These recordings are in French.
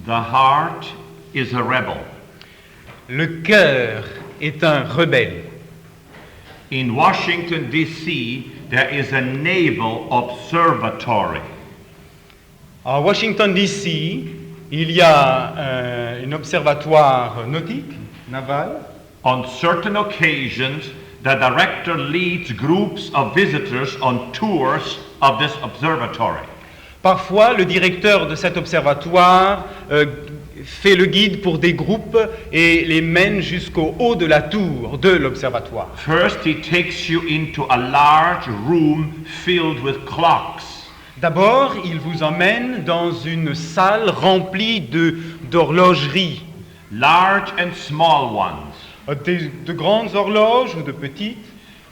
The heart is a rebel. Le cœur est un rebelle. In Washington, D.C., there is a naval observatory. À Washington, D.C., il y a un observatoire nautique, naval. On certain occasions, the director leads groups of visitors on tours of this observatory. Parfois, le directeur de cet observatoire fait le guide pour des groupes et les mène jusqu'au haut de la tour de l'observatoire. First, he takes you into a large room filled with clocks. D'abord, il vous emmène dans une salle remplie d'horlogeries. Large and small ones. De grandes horloges ou de petites.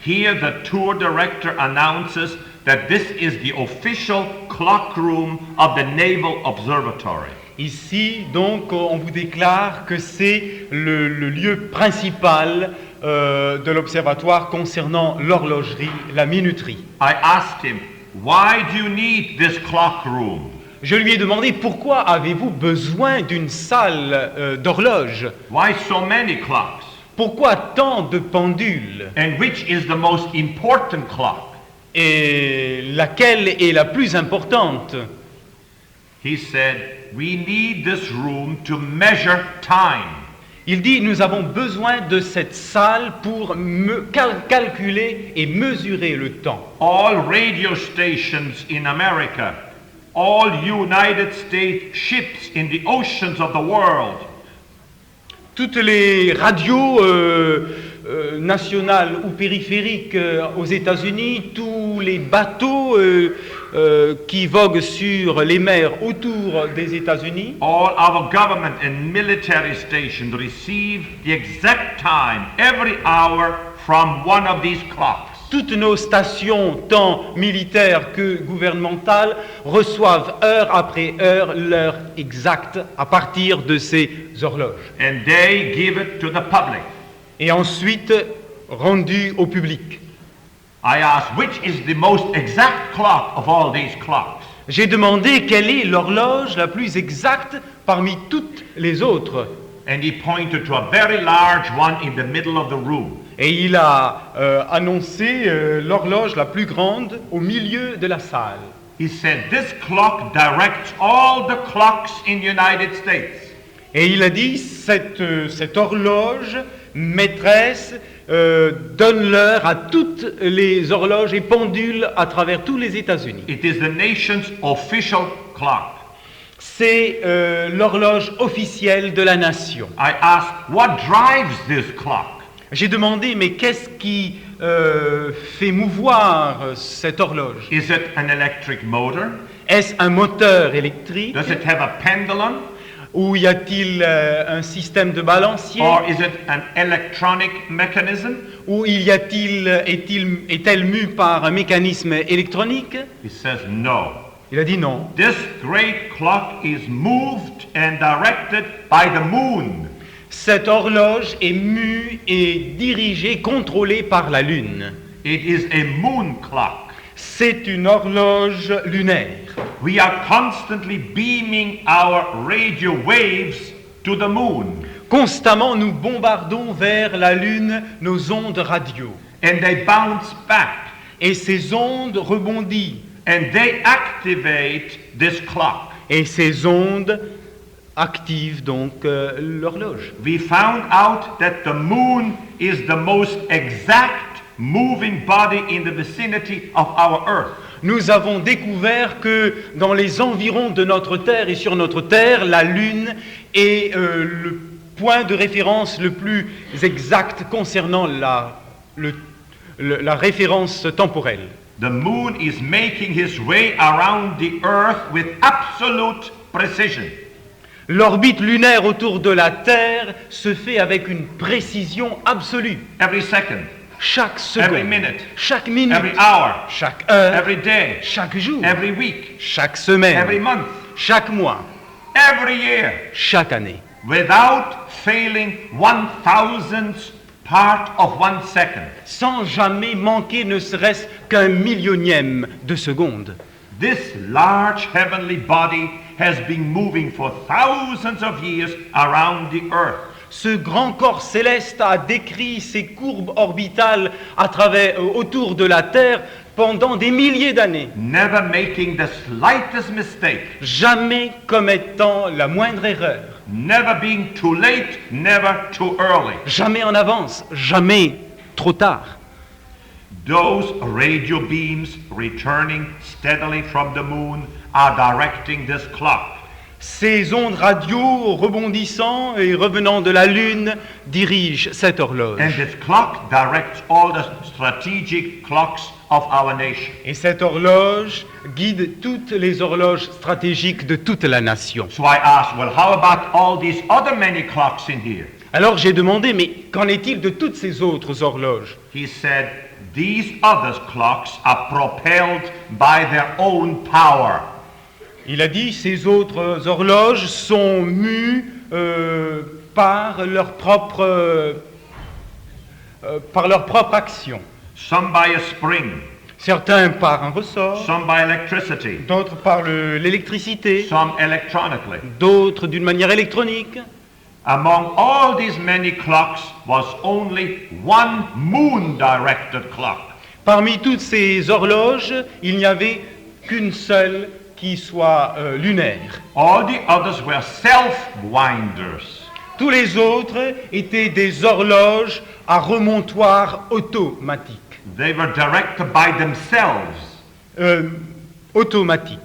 Here, the tour director announces that this is the official clock room of the Naval Observatory. Ici, donc, on vous déclare que c'est le lieu principal de l'observatoire concernant l'horlogerie, la minuterie. I asked him, why do you need this clock room? Je lui ai demandé pourquoi avez-vous besoin d'une salle d'horloge? Why so many clocks? Pourquoi tant de pendules? And which is the most important clock? Et laquelle est la plus importante? He said, we need this room to measure time. Il dit, nous avons besoin de cette salle pour calculer et mesurer le temps. All radio stations in America, all United States ships in the oceans of the world, toutes les radios nationales ou périphériques aux États-Unis, tous les bateaux qui voguent sur les mers autour des États-Unis, all our government and military stations receive the exact time every hour from one of these clocks. toutes nos stations, tant militaires que gouvernementales, reçoivent heure après heure l'heure exacte à partir de ces horloges. And they give it to the public. Et ensuite rendues au public. I asked, which is the most exact clock of all these clocks? J'ai demandé quelle est l'horloge la plus exacte parmi toutes les autres. And he pointed to a very large one in the middle of the room. Et il a annoncé l'horloge la plus grande au milieu de la salle. He said, this clock directs all the clocks in the United States. Et il a dit, cette horloge maîtresse donne l'heure à toutes les horloges et pendules à travers tous les États-Unis. It is the nation's official clock. C'est l'horloge officielle de la nation. I asked, what drives this clock? J'ai demandé, mais qu'est-ce qui fait mouvoir cette horloge? Is it an electric motor? Est-ce un moteur électrique? Does it have a pendulum? Ou y a-t-il un système de balancier? Or is it an electronic mechanism? Ou est-elle mue par un mécanisme électronique? He says no. Il a dit non. This great clock is moved and directed by the moon. Cette horloge est mue et dirigée, contrôlée par la Lune. It is a moon clock. C'est une horloge lunaire. We are constantly beaming our radio waves to the moon. Constamment, nous bombardons vers la Lune nos ondes radio. And they bounce back. Et ces ondes rebondissent. And they activate this clock. Et ces ondes activent donc l'horloge. We found out that the moon is the most exact moving body in the vicinity of our Earth. Nous avons découvert que dans les environs de notre Terre et sur notre Terre, la Lune est le point de référence le plus exact concernant la référence temporelle. The moon is making his way around the Earth with absolute precision. L'orbite lunaire autour de la Terre se fait avec une précision absolue. Every second, Chaque seconde, every minute, chaque minute, every hour, chaque heure, every day, chaque jour, every week, chaque semaine, every month, chaque mois, every year, chaque année, without failing 1,000th part of 1 second. sans jamais manquer ne serait-ce qu'un millionième de seconde. This large heavenly body has been moving for thousands of years around the earth. Ce grand corps céleste a décrit ses courbes orbitales autour de la Terre pendant des milliers d'années, Never making the slightest mistake, jamais commettant la moindre erreur, never being too late, never too early. jamais en avance, jamais trop tard. Those radio beams returning steadily from the moon are directing this clock. Ces ondes radio rebondissant et revenant de la Lune dirigent cette horloge. And this clock directs all the strategic clocks of our nation. Et cette horloge guide toutes les horloges stratégiques de toute la nation. So I asked, well, how about all these other many clocks in here? Alors j'ai demandé, mais qu'en est-il de toutes ces autres horloges? He said, these other clocks are propelled by their own power. Il a dit, ces autres horloges sont mues par leur propre action. Some by a spring, Certains par un ressort, some by electricity, d'autres par l'électricité, some electronically. d'autres d'une manière électronique. Among all these many clocks was only one moon-directed clock. Parmi toutes ces horloges, il n'y avait qu'une seule qui soit lunaire. All the others were self-winders. Tous les autres étaient des horloges à remontoir automatique. They were directed by themselves. Automatique.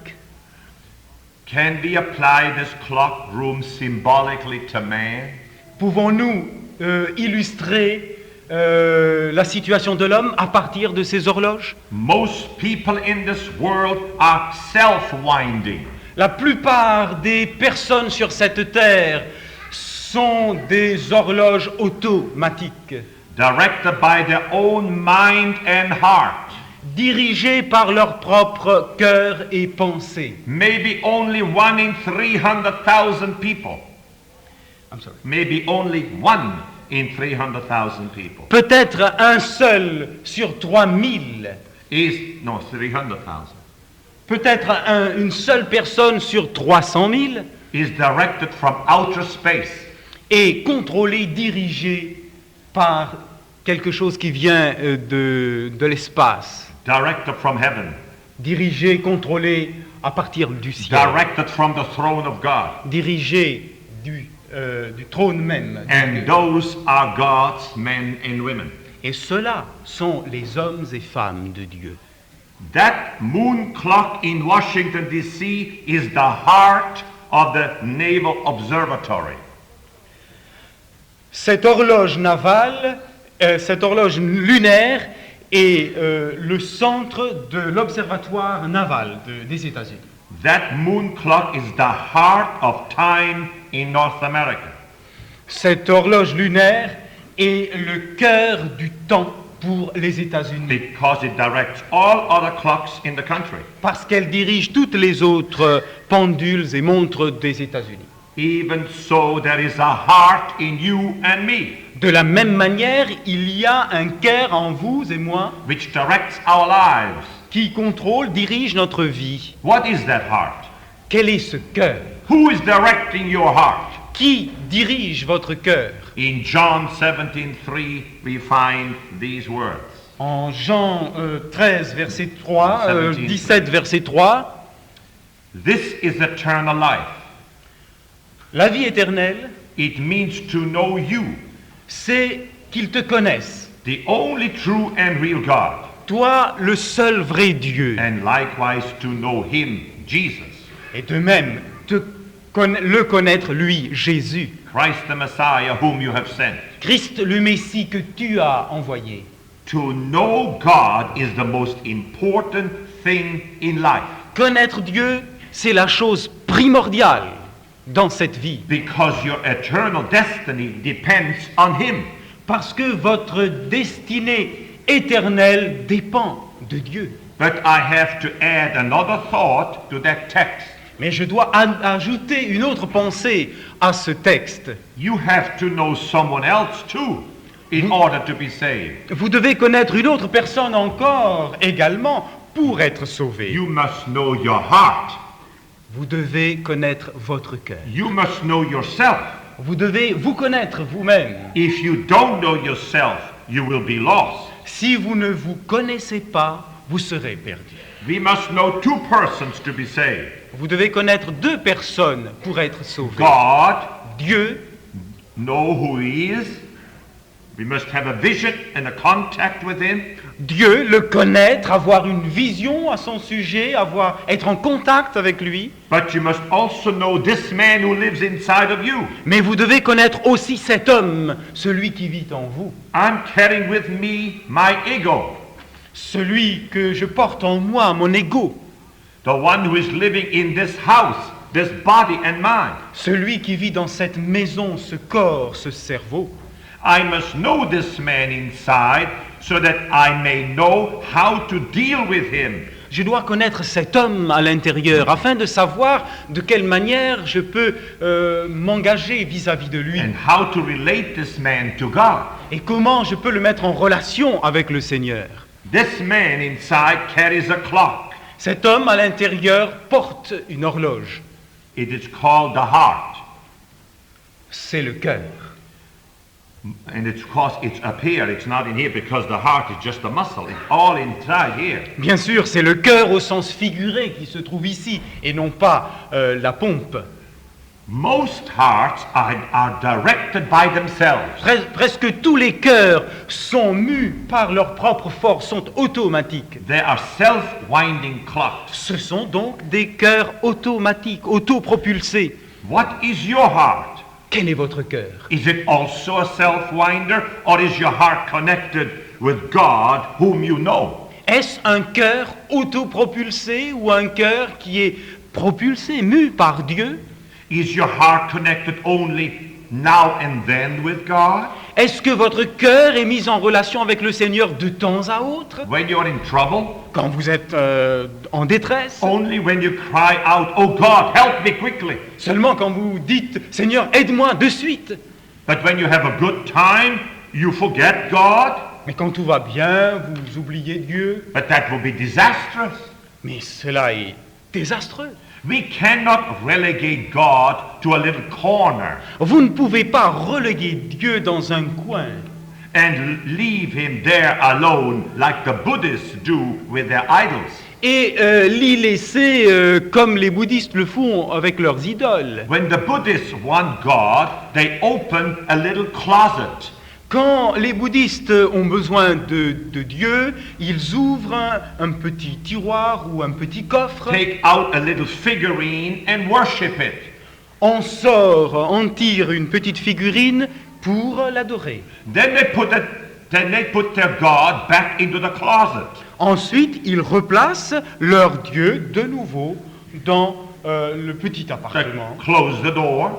Can we apply this clock room symbolically to man? Pouvons-nous illustrer la situation de l'homme à partir de ces horloges? Most people in this world are self-winding. La plupart des personnes sur cette terre sont des horloges automatiques, Directed by their own mind and heart. dirigées par leur propre cœur et pensée. Maybe only 1 in 300,000 people. I'm sorry. Maybe only 1 in 300,000 people. Peut-être un seul sur 3000, No, 300,000. peut-être une seule personne sur 300 000 Is directed from outer space. est contrôlée, dirigée par quelque chose qui vient de l'espace, Directed from heaven. dirigée, contrôlée à partir du ciel, Directed from the throne of God. dirigée du trône même. And those are God's men and women. Et ceux-là sont les hommes et femmes de Dieu. That moon clock in Washington, D.C. is the heart of the Naval Observatory. Cette horloge navale, cette horloge lunaire est le centre de l'observatoire naval des États-Unis. That moon clock is the heart of time in North America. Cette horloge lunaire est le cœur du temps pour les États-Unis, Because it directs all other clocks in the country. parce qu'elle dirige toutes les autres pendules et montres des États-Unis. Even so, there is a heart in you and me, De la même manière, il y a un cœur en vous et moi which directs our lives. qui contrôle, dirige notre vie. What is that heart? Quel est ce cœur? Who is directing your heart? Qui dirige votre cœur? In John 17:3, we find these words. En Jean 13, verset 3, 17. 17, verset 3, This is eternal life. la vie éternelle, It means to know you, c'est qu'ils te connaissent, the only true and real God, toi le seul vrai Dieu, and likewise to know Him, Jesus, et de même le connaître lui, Jésus, Christ the Messiah, whom you have sent. Christ le Messie que tu as envoyé. To know God is the most important thing in life, Connaître Dieu, c'est la chose primordiale dans cette vie, because your eternal destiny depends on Him. parce que votre destinée éternelle dépend de Dieu. But I have to add another thought to that text. Mais je dois ajouter une autre pensée à ce texte. You have to know someone else too in order to be saved. Vous devez connaître une autre personne encore également pour être sauvé. You must know your heart. Vous devez connaître votre cœur. You must know yourself. Vous devez vous connaître vous-même. If you don't know yourself, you will be lost. Si vous ne vous connaissez pas, vous serez perdu. We must know two persons to be saved. Vous devez connaître deux personnes pour être sauvés. God, Dieu, know who He is. We must have a vision and a contact with Him. Dieu, le connaître, avoir une vision à son sujet, être en contact avec lui. But you must also know this man who lives inside of you. Mais vous devez connaître aussi cet homme, celui qui vit en vous. I'm carrying with me my ego. Celui que je porte en moi, mon ego. The one who is living in this house, this body and mind. Celui qui vit dans cette maison, ce corps, ce cerveau. I must know this man inside so that I may know how to deal with him. Je dois connaître cet homme à l'intérieur afin de savoir de quelle manière je peux m'engager vis-à-vis de lui. And how to relate this man to God. Et comment je peux le mettre en relation avec le Seigneur. This man inside carries a clock. Cet homme à l'intérieur porte une horloge. It is called the heart. C'est le cœur. And it's because it's up here, it's not in here because the heart is just a muscle. It's all inside here. Bien sûr, c'est le cœur au sens figuré qui se trouve ici et non pas la pompe. Most hearts are directed by themselves. Presque tous les cœurs sont mus par leur propre force, sont automatiques. They are self-winding clocks. Ce sont donc des cœurs automatiques, autopropulsés. What is your heart? Quel est votre cœur? Is it also a self-winder, or is your heart connected with God whom you know? Est-ce un cœur autopropulsé ou un cœur qui est propulsé, mu par Dieu? Is your heart connected only now and then with God? Est-ce que votre cœur est mis en relation avec le Seigneur de temps à autre? When you're in trouble? Quand vous êtes en détresse? Only when you cry out, "Oh God, help me quickly." Seulement quand vous dites « Seigneur, aide-moi de suite ». But when you have a good time, you forget God? Mais quand tout va bien, vous oubliez Dieu. But that will be disastrous. Mais cela est désastreux. We cannot relegate God to a little corner Vous ne pouvez pas reléguer Dieu dans un coin and leave him there alone like the Buddhists do with their idols. et l'y laisser comme les bouddhistes le font avec leurs idoles. When the Buddhists want God, they open a little closet. Quand les bouddhistes ont besoin de Dieu, ils ouvrent un petit tiroir ou un petit coffre. Take out a little figurine and worship it. On sort, on tire une petite figurine pour l'adorer. Then they put their God back into the closet. Ensuite, ils replacent leur Dieu de nouveau dans le petit They appartement. close the door.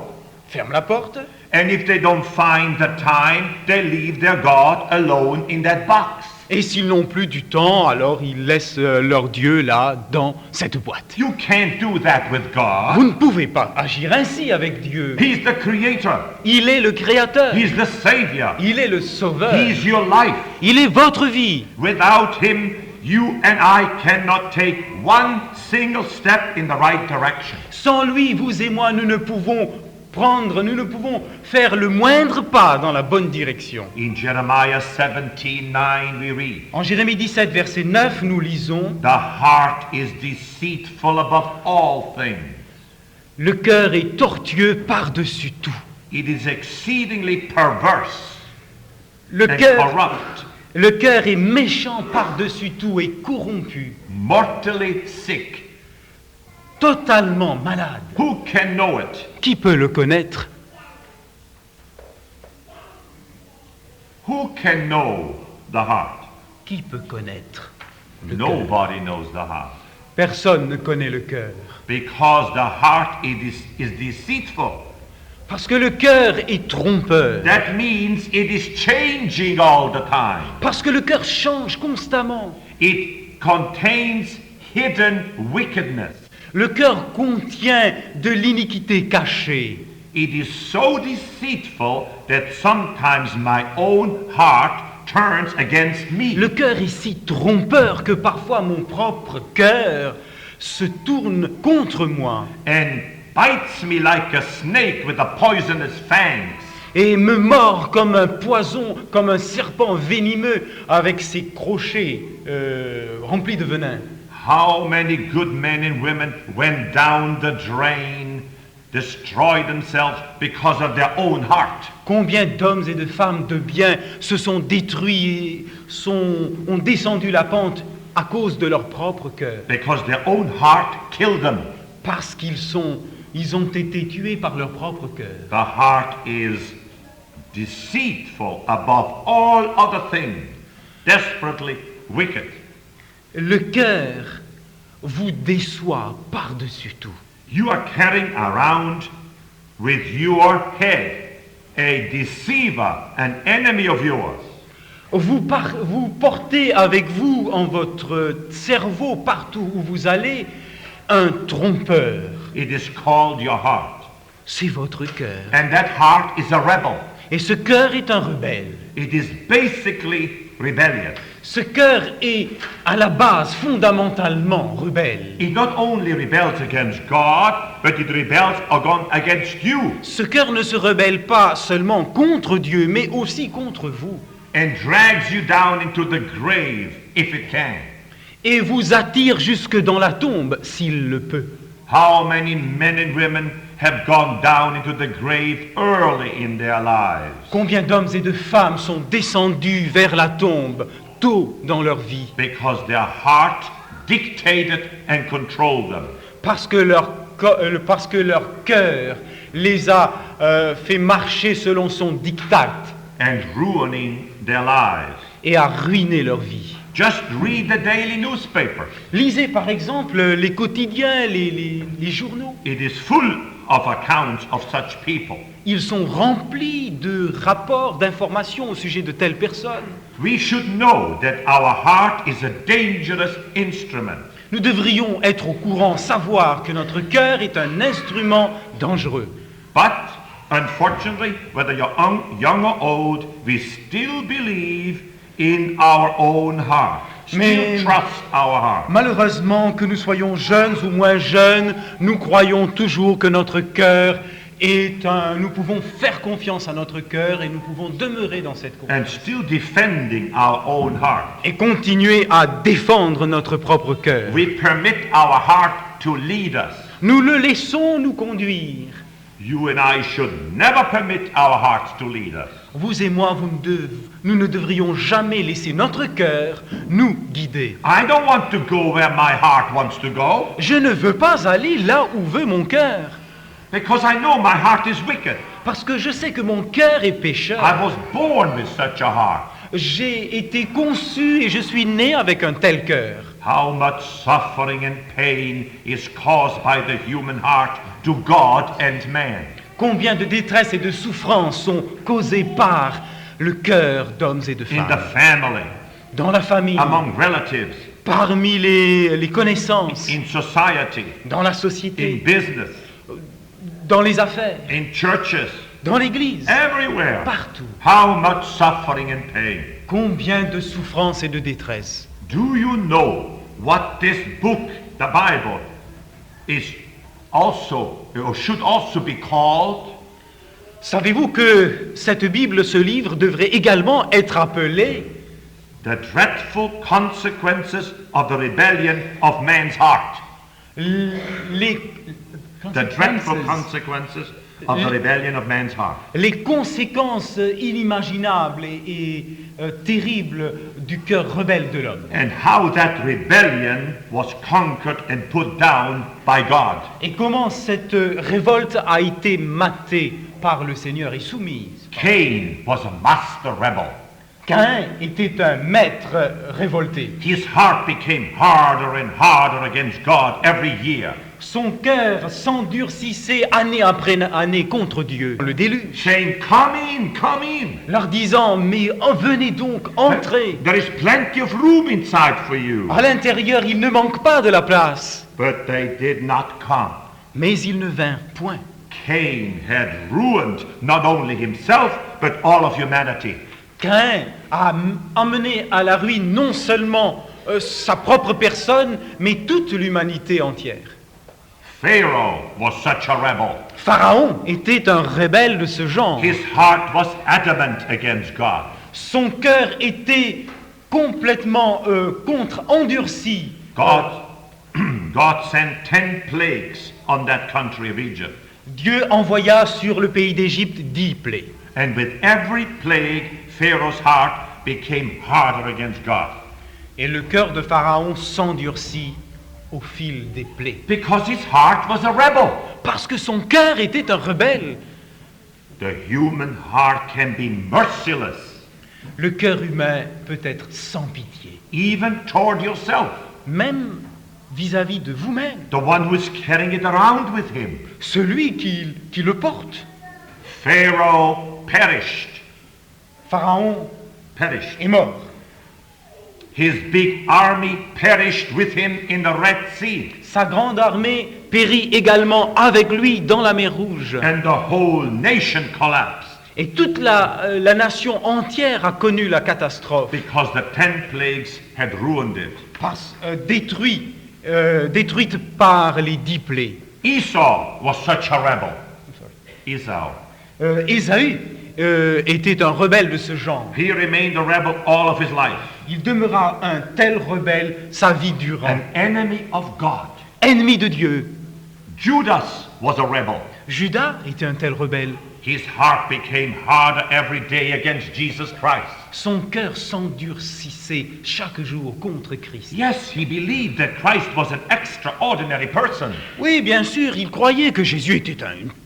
Ferme la porte. And if they don't find the time, they leave their God alone in that box. Et s'ils n'ont plus du temps, alors ils laissent leur Dieu là, dans cette boîte. You can't do that with God. Vous ne pouvez pas agir ainsi avec Dieu. He's the creator. Il est le Créateur. He's the savior. Il est le Sauveur. He's your life. Il est votre vie. Without him, you and I cannot take one single step in the right direction. Sans lui, vous et moi, nous ne pouvons faire le moindre pas dans la bonne direction. In Jeremiah 17:9 we read, En Jérémie 17, verset 9, nous lisons "The heart is deceitful above all things. « Le cœur est tortueux par-dessus tout. It is exceedingly perverse Le and cœur, corrupt, le cœur est méchant par-dessus tout et corrompu, mortally sick. totalement malade. Who can know it? Qui peut le connaître? Who can know the heart? Qui peut connaître le cœur? Nobody knows the heart. Personne ne connaît le cœur. Because the heart is deceitful. Parce que le cœur est trompeur. That means it is changing all the time. Parce que le cœur change constamment. It contains hidden wickedness. Le cœur contient de l'iniquité cachée. It is so deceitful that sometimes my own heart turns against me. Le cœur est si trompeur que parfois mon propre cœur se tourne contre moi and bites me like a snake with the poisonous fangs. et me mord comme un poison, comme un serpent venimeux avec ses crochets remplis de venin. How many good men and women went down the drain, destroyed themselves because of their own heart. Combien d'hommes et de femmes de bien se sont détruits, ont descendu la pente à cause de leur propre cœur, Because their own heart killed them. parce ils ont été tués par leur propre cœur. The heart is deceitful above all other things, desperately wicked. Le cœur vous déçoit par-dessus tout. You are carrying around with your head a deceiver, an enemy of yours. Vous portez avec vous en votre cerveau, partout où vous allez, un trompeur. It is called your heart. C'est votre cœur. And that heart is a rebel. Et ce cœur est un rebelle. It is basically rebellion. Ce cœur est à la base fondamentalement rebelle. It not only rebels against God, but it rebels against you Ce cœur ne se rebelle pas seulement contre Dieu, mais aussi contre vous. and drags you down into the grave if it can. Et vous attire jusque dans la tombe, s'il le peut. How many men and women have gone down into the grave early in their lives Combien d'hommes et de femmes sont descendus vers la tombe tôt dans leur vie, because their heart dictated and controlled them. parce que leur cœur les a fait marcher selon son diktat And ruining their lives. et a ruiné leur vie. Just read the daily newspaper. Lisez par exemple les quotidiens, les journaux. It is full of accounts of such people. Ils sont remplis de rapports, d'informations au sujet de telles personnes. We should know that our heart is a dangerous instrument. Nous devrions être au courant, savoir que notre cœur est un instrument dangereux. But unfortunately, whether you're young or old, we still believe in our own heart. Mais- Still trust our heart. Malheureusement, que nous soyons jeunes ou moins jeunes, nous croyons toujours que notre cœur est un... Nous pouvons faire confiance à notre cœur et nous pouvons demeurer dans cette confiance. And still defending our own heart. Et continuer à défendre notre propre cœur. We permit our heart to lead us. Nous le laissons nous conduire. You and I should never permit our hearts to lead us. Vous et moi, nous ne devrions jamais laisser notre cœur nous guider. I don't want to go where my heart wants to go Je ne veux pas aller là où veut mon cœur, because I know my heart is wicked. parce que je sais que mon cœur est pécheur. I was born with such a heart. J'ai été conçu et je suis né avec un tel cœur. How much suffering and pain is caused by the human heart to God and man. Combien de détresse et de souffrance sont causées par le cœur d'hommes et de In the femmes, family, dans la famille, among relatives, parmi les connaissances, in society, dans la in société, business, dans les affaires, in churches, dans l'église, everywhere. partout. How much suffering and pain. Combien de souffrances et de détresse. Do you know what this book, the Bible, is also, or should also be called? Savez-vous que cette Bible, ce livre, devrait également être appelé The dreadful consequences of the rebellion of man's heart. les The dreadful consequences of the rebellion of man's heart. les conséquences inimaginables et terribles du cœur rebelle de l'homme. And how that rebellion was conquered and put down by God. Et comment cette révolte a été matée par le Seigneur et soumise. Cain was a master rebel. Caïn était un maître révolté. His heart became harder and harder against God every year, Son cœur s'endurcissait année après année contre Dieu. Le déluge, saying, come in, leur disant, mais venez donc, entrez. there is plenty of room inside for you. À l'intérieur, il ne manque pas de la place. But they did not come. Mais ils ne vinrent point. Cain had ruined not only himself, but all of humanity. Caïn a amené à la ruine non seulement sa propre personne, mais toute l'humanité entière. Pharaoh was such a rebel. Pharaon était un rebelle de ce genre. His heart was adamant against God. Son cœur était complètement endurci. God, God sent 10 plagues on that country of Egypt. Dieu envoya sur le pays d'Égypte 10 plaies. And with every plague, Pharaoh's heart became harder against God. Et le cœur de Pharaon s'endurcit au fil des plaies. Because his heart was a rebel. Parce que son cœur était un rebelle. The human heart can be merciless, Le cœur humain peut être sans pitié, even toward yourself, même vis-à-vis de vous-même, the one who is carrying it around with him. celui qui le porte. Pharaoh perished. Pharaon Perished. est mort. His big army perished with him in the Red Sea. Sa grande armée périt également avec lui dans la mer Rouge. And the whole nation collapsed Et toute la nation entière a connu la catastrophe, because the 10 plagues had ruined it. détruite par les 10 plaies. Esau was such a rebel. Esau. Ésaü était un rebelle de ce genre. He remained a rebel all of his life. Il demeura un tel rebelle sa vie durant. An enemy of God. Ennemi de Dieu. Judas was a rebel. Judas était un tel rebelle. His heart became harder every day against Jesus Christ. Son cœur s'endurcissait chaque jour contre Christ. Yes, he believed that Christ was an extraordinary person, Oui, bien sûr, il croyait que Jésus était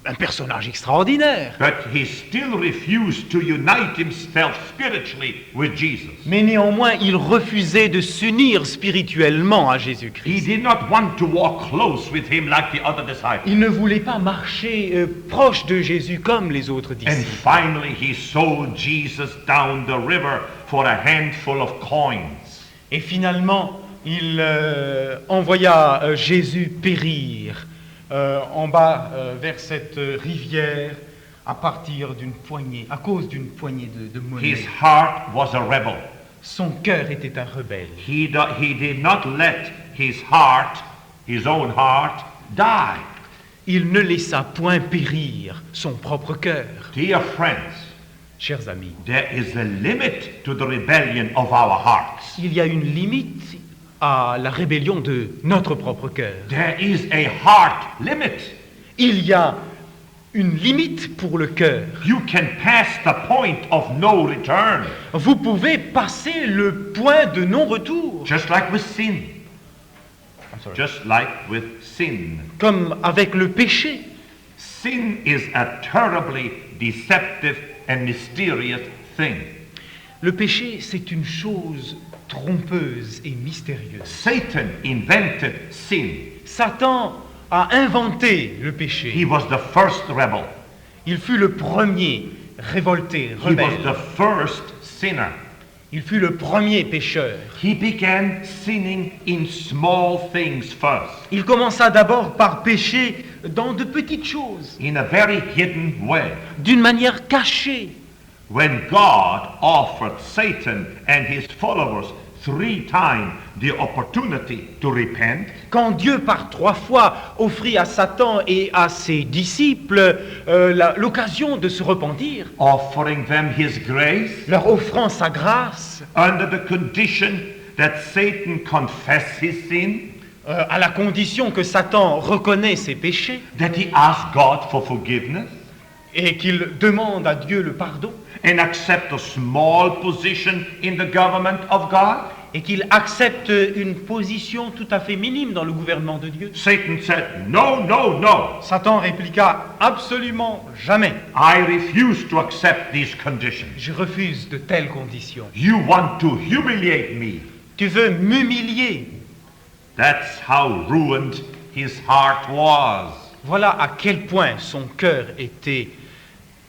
un personnage extraordinaire. but he still refused to unite himself spiritually with Jesus. Mais néanmoins, il refusait de s'unir spirituellement à He Jésus-Christ. did not want to walk close with him like the other disciples. Il ne voulait pas marcher proche de Jésus comme les autres And disciples. finally, he sold Jesus down the river for a handful of coins. Et finalement, il envoya Jésus périr en bas vers cette rivière à cause d'une poignée de monnaie. His heart was a rebel. Son cœur était un rebelle. He did not let his heart, his own heart, die. Il ne laissa point périr son propre cœur. Dear friends, Chers amis, there is a limit to the rebellion of our hearts. il y a une limite à la rébellion de notre propre cœur. There is a heart limit. Il y a une limite pour le cœur. You can pass the point of no return, Vous pouvez passer le point de non-retour, just like with sin. Just like with sin. comme avec le péché. Sin is a terribly deceptive and mysterious thing. Le péché, c'est une chose trompeuse et mystérieuse. Satan invented sin. Satan a inventé le péché. He was the first rebel. Il fut le premier révolté, He was rebelle. the first sinner. Il fut le premier pécheur. He began sinning in small things first, Il commença d'abord par pécher dans de petites choses, in a very hidden way. d'une manière cachée. When God offered Satan and his followers 3 times the opportunity to repent, Quand Dieu par 3 fois offrit à Satan et à ses disciples l'occasion de se repentir, offering them his grace leur offrant sa grâce, under the condition that Satan confess his sin, à la condition que Satan reconnaît ses péchés that he ask God for forgiveness, et qu'il demande à Dieu le pardon, and accept a small position in the government of God, et qu'il accepte une position tout à fait minime dans le gouvernement de Dieu. Satan said, no, no, no. Satan répliqua absolument jamais. I refuse to accept these conditions. Je refuse de telles conditions. You want to humiliate me. Tu veux m'humilier. That's how ruined his heart was. Voilà à quel point son cœur était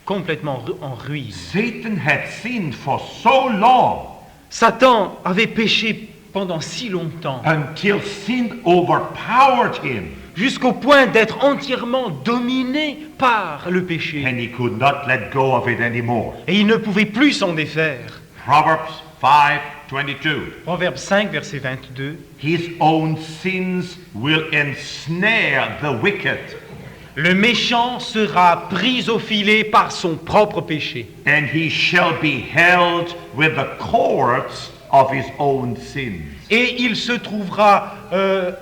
complètement en ruine. Satan had sinned for so long Satan avait péché pendant si longtemps, until sin overpowered him jusqu'au point d'être entièrement dominé par le péché. and he could not let go of it anymore. Et il ne pouvait plus s'en défaire. Proverbs 5:22. Proverbe 5, verset 22. His own sins will ensnare the wicked, Le méchant sera pris au filet par son propre péché, and he shall be held with the cords of his own sins. et il se trouvera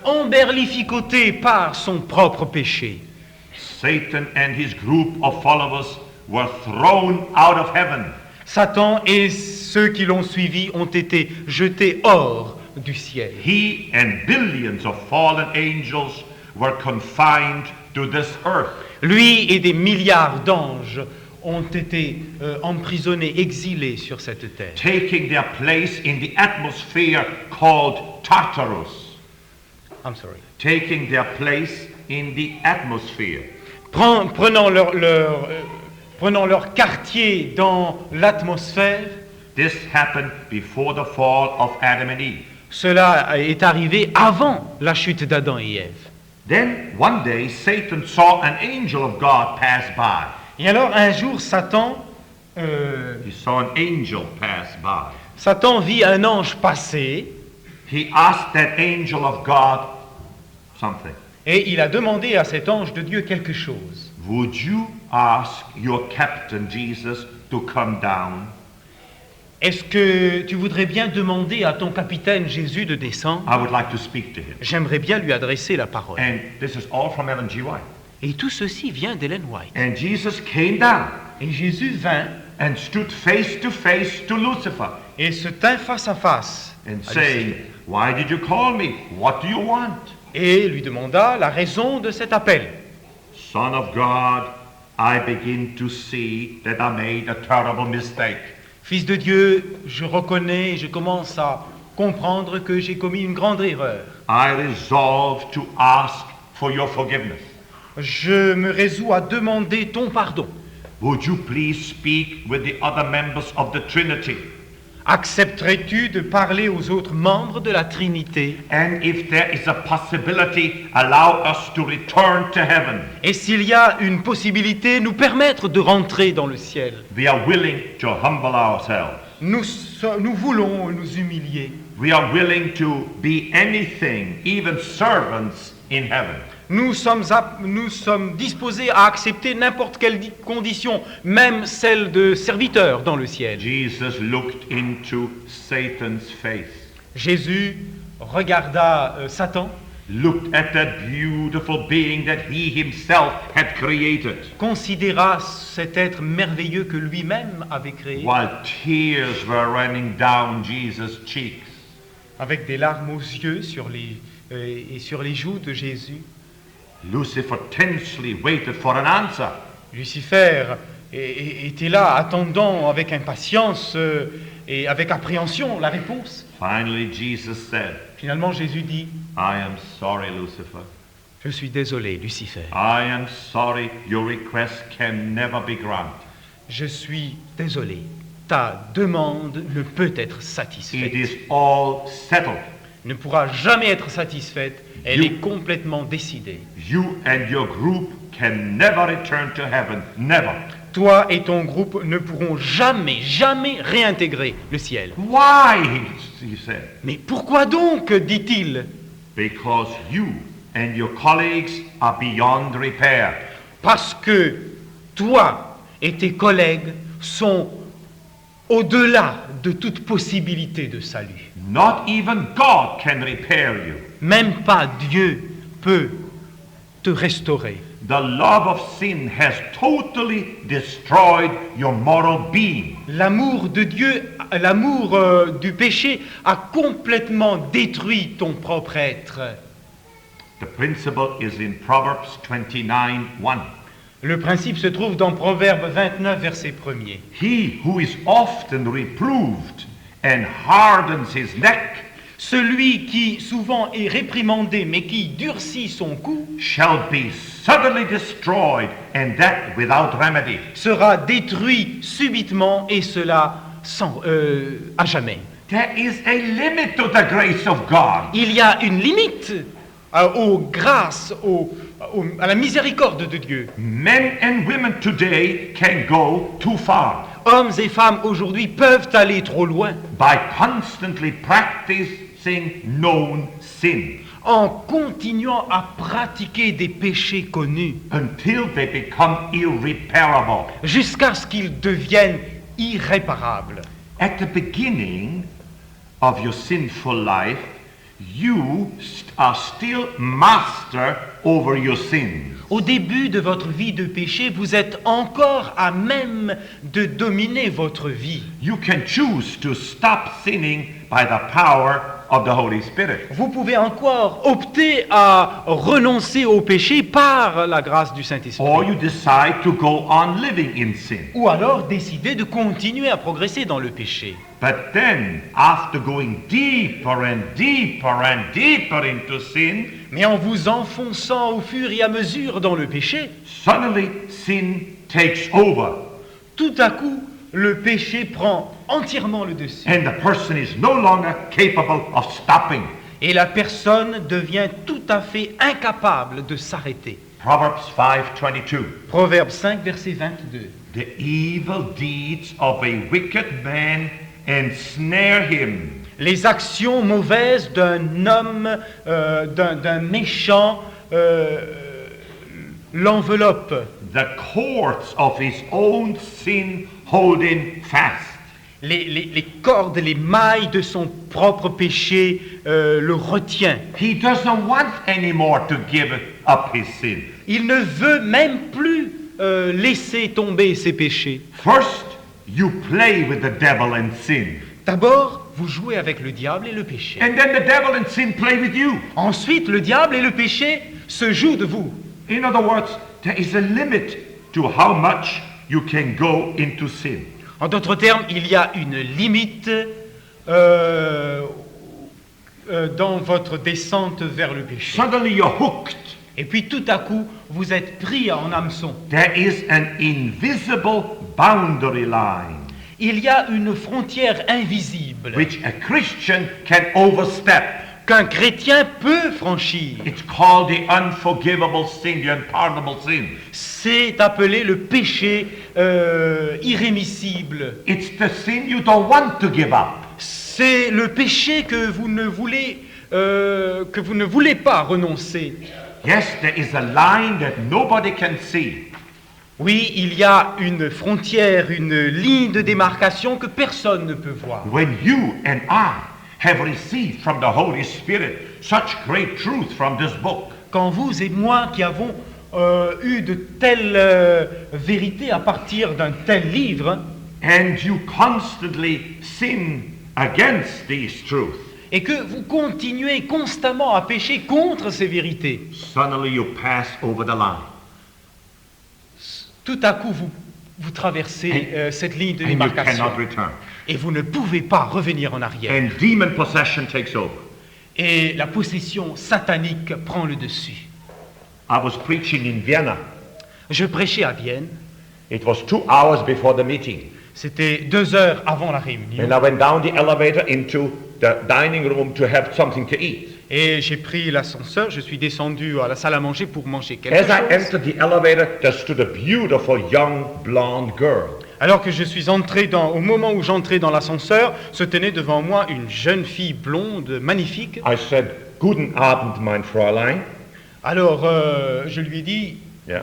emberlificoté par son propre péché. Satan and his group of followers were thrown out of heaven. Satan et ceux qui l'ont suivi ont été jetés hors du ciel. He and billions of fallen angels were confined to this earth. Lui et des milliards d'anges ont été emprisonnés, exilés sur cette terre, Taking their place in the atmosphere called Tartarus. I'm sorry. Taking their place in the atmosphere. Prenant leur quartier dans l'atmosphère. This happened before the fall of Adam and Eve. Cela est arrivé avant la chute d'Adam et Ève. Then one day Satan saw an angel of God pass by. Et alors un jour, Satan He saw an angel pass by. vit un ange passer, He asked that angel of God something. et il a demandé à cet ange de Dieu quelque chose. Would you ask your captain Jesus to come down? Est-ce que tu voudrais bien demander à ton capitaine Jésus de descendre? I would like to speak to him. J'aimerais bien lui adresser la parole. And this is all from Ellen G. White. Et tout ceci vient d'Ellen White. And Jesus came down Et Jésus vint and stood face to Lucifer et se tint face à face and à saying, Lucifer, why did you call me? What do you want? et lui demanda la raison de cet appel. Son of God, I begin to see that I made a terrible mistake. Fils de Dieu, je reconnais, je commence à comprendre que j'ai commis une grande erreur. I resolve to ask for your forgiveness. Je me résous à demander ton pardon. Would you please speak with the other members of the Trinity? Accepterais-tu de parler aux autres membres de la Trinité? And if there is a possibility, allow us to return to heaven. Et s'il y a une possibilité, nous permettre de rentrer dans le ciel. We are willing to humble ourselves. Nous voulons nous humilier. We are willing to be anything, even servants in heaven. Nous sommes disposés à accepter n'importe quelle condition, même celle de serviteur dans le ciel. Jesus looked into Satan's face, Jésus regarda Satan, looked at that beautiful being that he himself had created, considéra cet être merveilleux que lui-même avait créé, while tears were running down Jesus' cheeks. avec des larmes aux yeux et sur les joues de Jésus. Lucifer tensely waited for an answer. Lucifer était là, attendant avec impatience et avec appréhension la réponse. Finally, Jesus said, Finalement, Jésus dit, I am sorry, Lucifer. je suis désolé, Lucifer. I am sorry, your request can never be granted. Je suis désolé. Ta demande ne peut être It satisfaite. is all settled. Ne pourra jamais être satisfaite. Elle You- est complètement décidée. You and your group can never return to heaven. Never. Toi et ton groupe ne pourront jamais réintégrer le ciel. Why? He said. Mais pourquoi donc, dit-il? Because you and your colleagues are beyond repair. Parce que toi et tes collègues sont au-delà de toute possibilité de salut. Not even God can repair you. Même pas Dieu peut te restaurer. The love of sin has totally destroyed your moral being. L'amour de Dieu, l'amour du péché a complètement détruit ton propre être. The principle is in Proverbs 29:1. Le principe se trouve dans Proverbe 29, verset 1er. He who is often reproved and hardens his neck Celui qui souvent est réprimandé mais qui durcit son cou shall be suddenly destroyed, and that without remedy. sera détruit subitement et cela à jamais. There is a limit to the grace of God. Il y a une limite aux grâces, à la miséricorde de Dieu. Men and women today can go too far. Hommes et femmes aujourd'hui peuvent aller trop loin by constantly practicing known sin en continuant à pratiquer des péchés connus until they become irreparable. jusqu'à ce qu'ils deviennent irréparables. At the beginning of your sinful life, you are still master over your sins. Au début de votre vie de péché, vous êtes encore à même de dominer votre vie. You can choose to stop sinning by the power of the Holy Spirit. Vous pouvez encore opter à renoncer au péché par la grâce du Saint-Esprit. Or you decide to go on living in sin. Ou alors décider de continuer à progresser dans le péché. But then, after going deeper and deeper and deeper into sin, Mais en vous enfonçant au fur et à mesure dans le péché, suddenly sin takes over tout à coup, le péché prend entièrement le dessus. and the person is no longer capable of stopping. Et la personne devient tout à fait incapable de s'arrêter. Proverbs 5:22. Proverbe 5, verset 22. The evil deeds of a wicked man ensnare him. Les actions mauvaises d'un homme, d'un méchant, l'enveloppent. The cords of his own sin hold him fast. Les cordes, les mailles de son propre péché le retient. He doesn't want anymore to give up his sin. Il ne veut même plus laisser tomber ses péchés. First, you play with the devil and sin. D'abord, vous jouez avec le diable et le péché. And then the devil and sin play with you. Ensuite, le diable et le péché se jouent de vous. In other words, there is a limit to how much you can go into sin. En d'autres termes, il y a une limite dans votre descente vers le péché. Suddenly you're hooked. Et puis tout à coup, vous êtes pris en hameçon. There is an invisible boundary line Il y a une frontière invisible which a Christian can overstep. qu'un chrétien peut franchir. It's called the unforgivable sin, the unpardonable sin. C'est appelé le péché irrémissible. It's the sin you don't want to give up. C'est le péché que vous ne voulez pas renoncer. Yes, there is a line that nobody can see. Oui, il y a une frontière, une ligne de démarcation que personne ne peut voir. When you and I have received from the Holy Spirit such great truth from this book, Quand vous et moi qui avons eu de telles vérités à partir d'un tel livre, and you constantly sin against these truths, et que vous continuez constamment à pécher contre ces vérités, suddenly you pass over the line. tout à coup vous traversez cette ligne de And you démarcation cannot return. et vous ne pouvez pas revenir en arrière. And demon possession takes over. Et la possession satanique prend le dessus. I was preaching in Vienna. Je prêchais à Vienne, It was 2 hours before the meeting. c'était 2 heures avant la réunion. And I went down the elevator into the dining room to have something to eat. Et j'ai pris l'ascenseur, je suis descendu à la salle à manger pour manger quelque As I chose. entered the elevator, there stood a beautiful young blonde girl. Alors que je suis entré au moment où j'entrais dans l'ascenseur, se tenait devant moi une jeune fille blonde, magnifique. I said, "Guten Abend, mein Fräulein." Alors je lui ai dit, Yeah.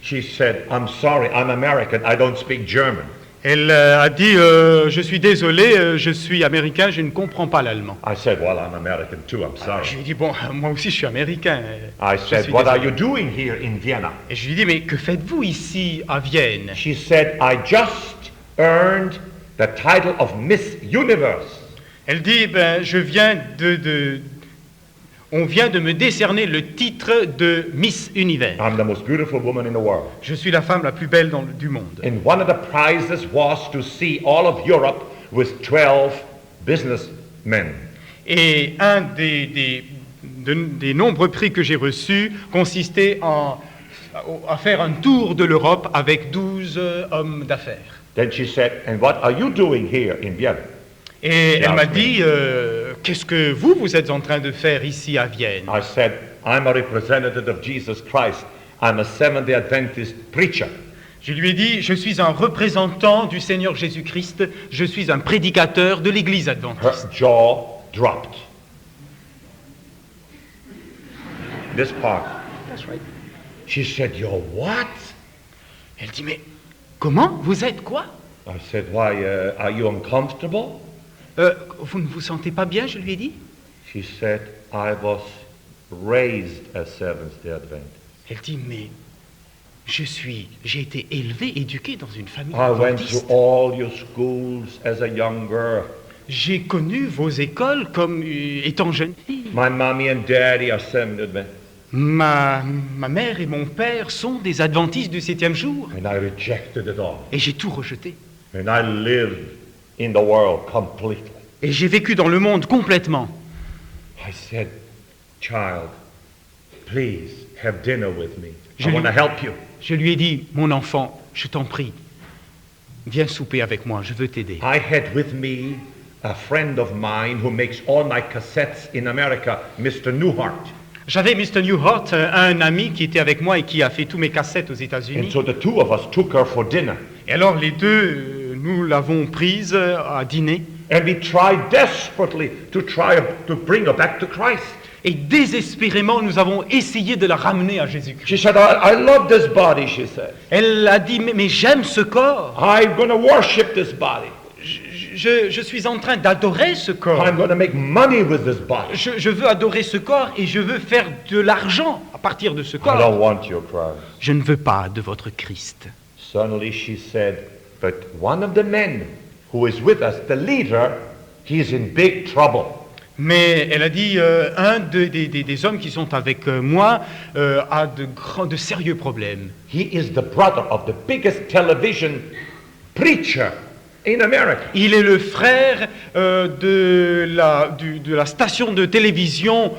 She said, "I'm sorry, I'm American. I don't speak German." elle a dit, je suis désolé, je suis américain, je ne comprends pas l'allemand. I said, "Well, I'm American too. I'm Je sorry." lui ai dit, bon, moi aussi je suis américain. I Je said, suis "What are désolé. you doing here in Vienna?" Et je lui ai dit, mais que faites-vous ici à Vienne? She said, "I just earned the title of Miss Universe." Elle dit, ben, on vient de me décerner le titre de Miss Univers. I'm the most beautiful woman in the world. Je suis la femme la plus belle du monde. And one of the prizes was to see all of Europe with 12 businessmen. Et un des nombreux prix que j'ai reçus consistait à faire un tour de l'Europe avec 12 hommes d'affaires. Then she said, "And what are you doing here in Vienna?" Et elle Yes, m'a ma'am. dit, qu'est-ce que vous êtes en train de faire ici à Vienne? I said, "I'm a representative of Jesus Christ. I'm a Seventh-day Adventist preacher." Je lui ai dit, je suis un représentant du Seigneur Jésus-Christ, je suis un prédicateur de l'Église Her adventiste. jaw dropped. This part. She said, "You're what?" Elle dit, mais comment? Vous êtes quoi? I said, "Why, are you uncomfortable?" Vous ne vous sentez pas bien, je lui ai dit. She said, "I was raised a Seventh-day Adventist. Elle dit, mais j'ai été élevé, éduqué dans une famille I went adventiste. through all your schools as a young girl. J'ai connu vos écoles comme étant jeune fille. My mommy and daddy are Seventh-day Adventists. Ma mère et mon père sont des adventistes du 7e jour. And I rejected it all. Et j'ai tout rejeté. And I lived in the world completely. Et j'ai vécu dans le monde complètement. I said, "Child, please have dinner with me. Je I want to lui- help you." Je lui ai dit, mon enfant, je t'en prie, viens souper avec moi, je veux t'aider. I had with me a friend of mine who makes all my cassettes in America, Mr. Newhart. J'avais Mr. Newhart, un ami qui était avec moi et qui a fait tous mes cassettes aux And États-Unis. so the two of us took her for dinner. Et alors les deux, nous l'avons prise à dîner. And we tried desperately to bring her back to Christ. Et désespérément, nous avons essayé de la ramener à Jésus-Christ. She said, I love this body, she said. Elle a dit, mais j'aime ce corps. I'm going to worship this body. Je suis en train d'adorer ce corps. I'm going to make money with this body. Je veux adorer ce corps et je veux faire de l'argent à partir de ce I corps. don't want your Christ. Je ne veux pas de votre Christ. Suddenly she said, but one of the men who is with us, the leader, he's in big trouble. Mais elle a dit, un des hommes qui sont avec moi a de sérieux problèmes. He is the brother of the biggest television preacher in America. Il est le frère de la station de télévision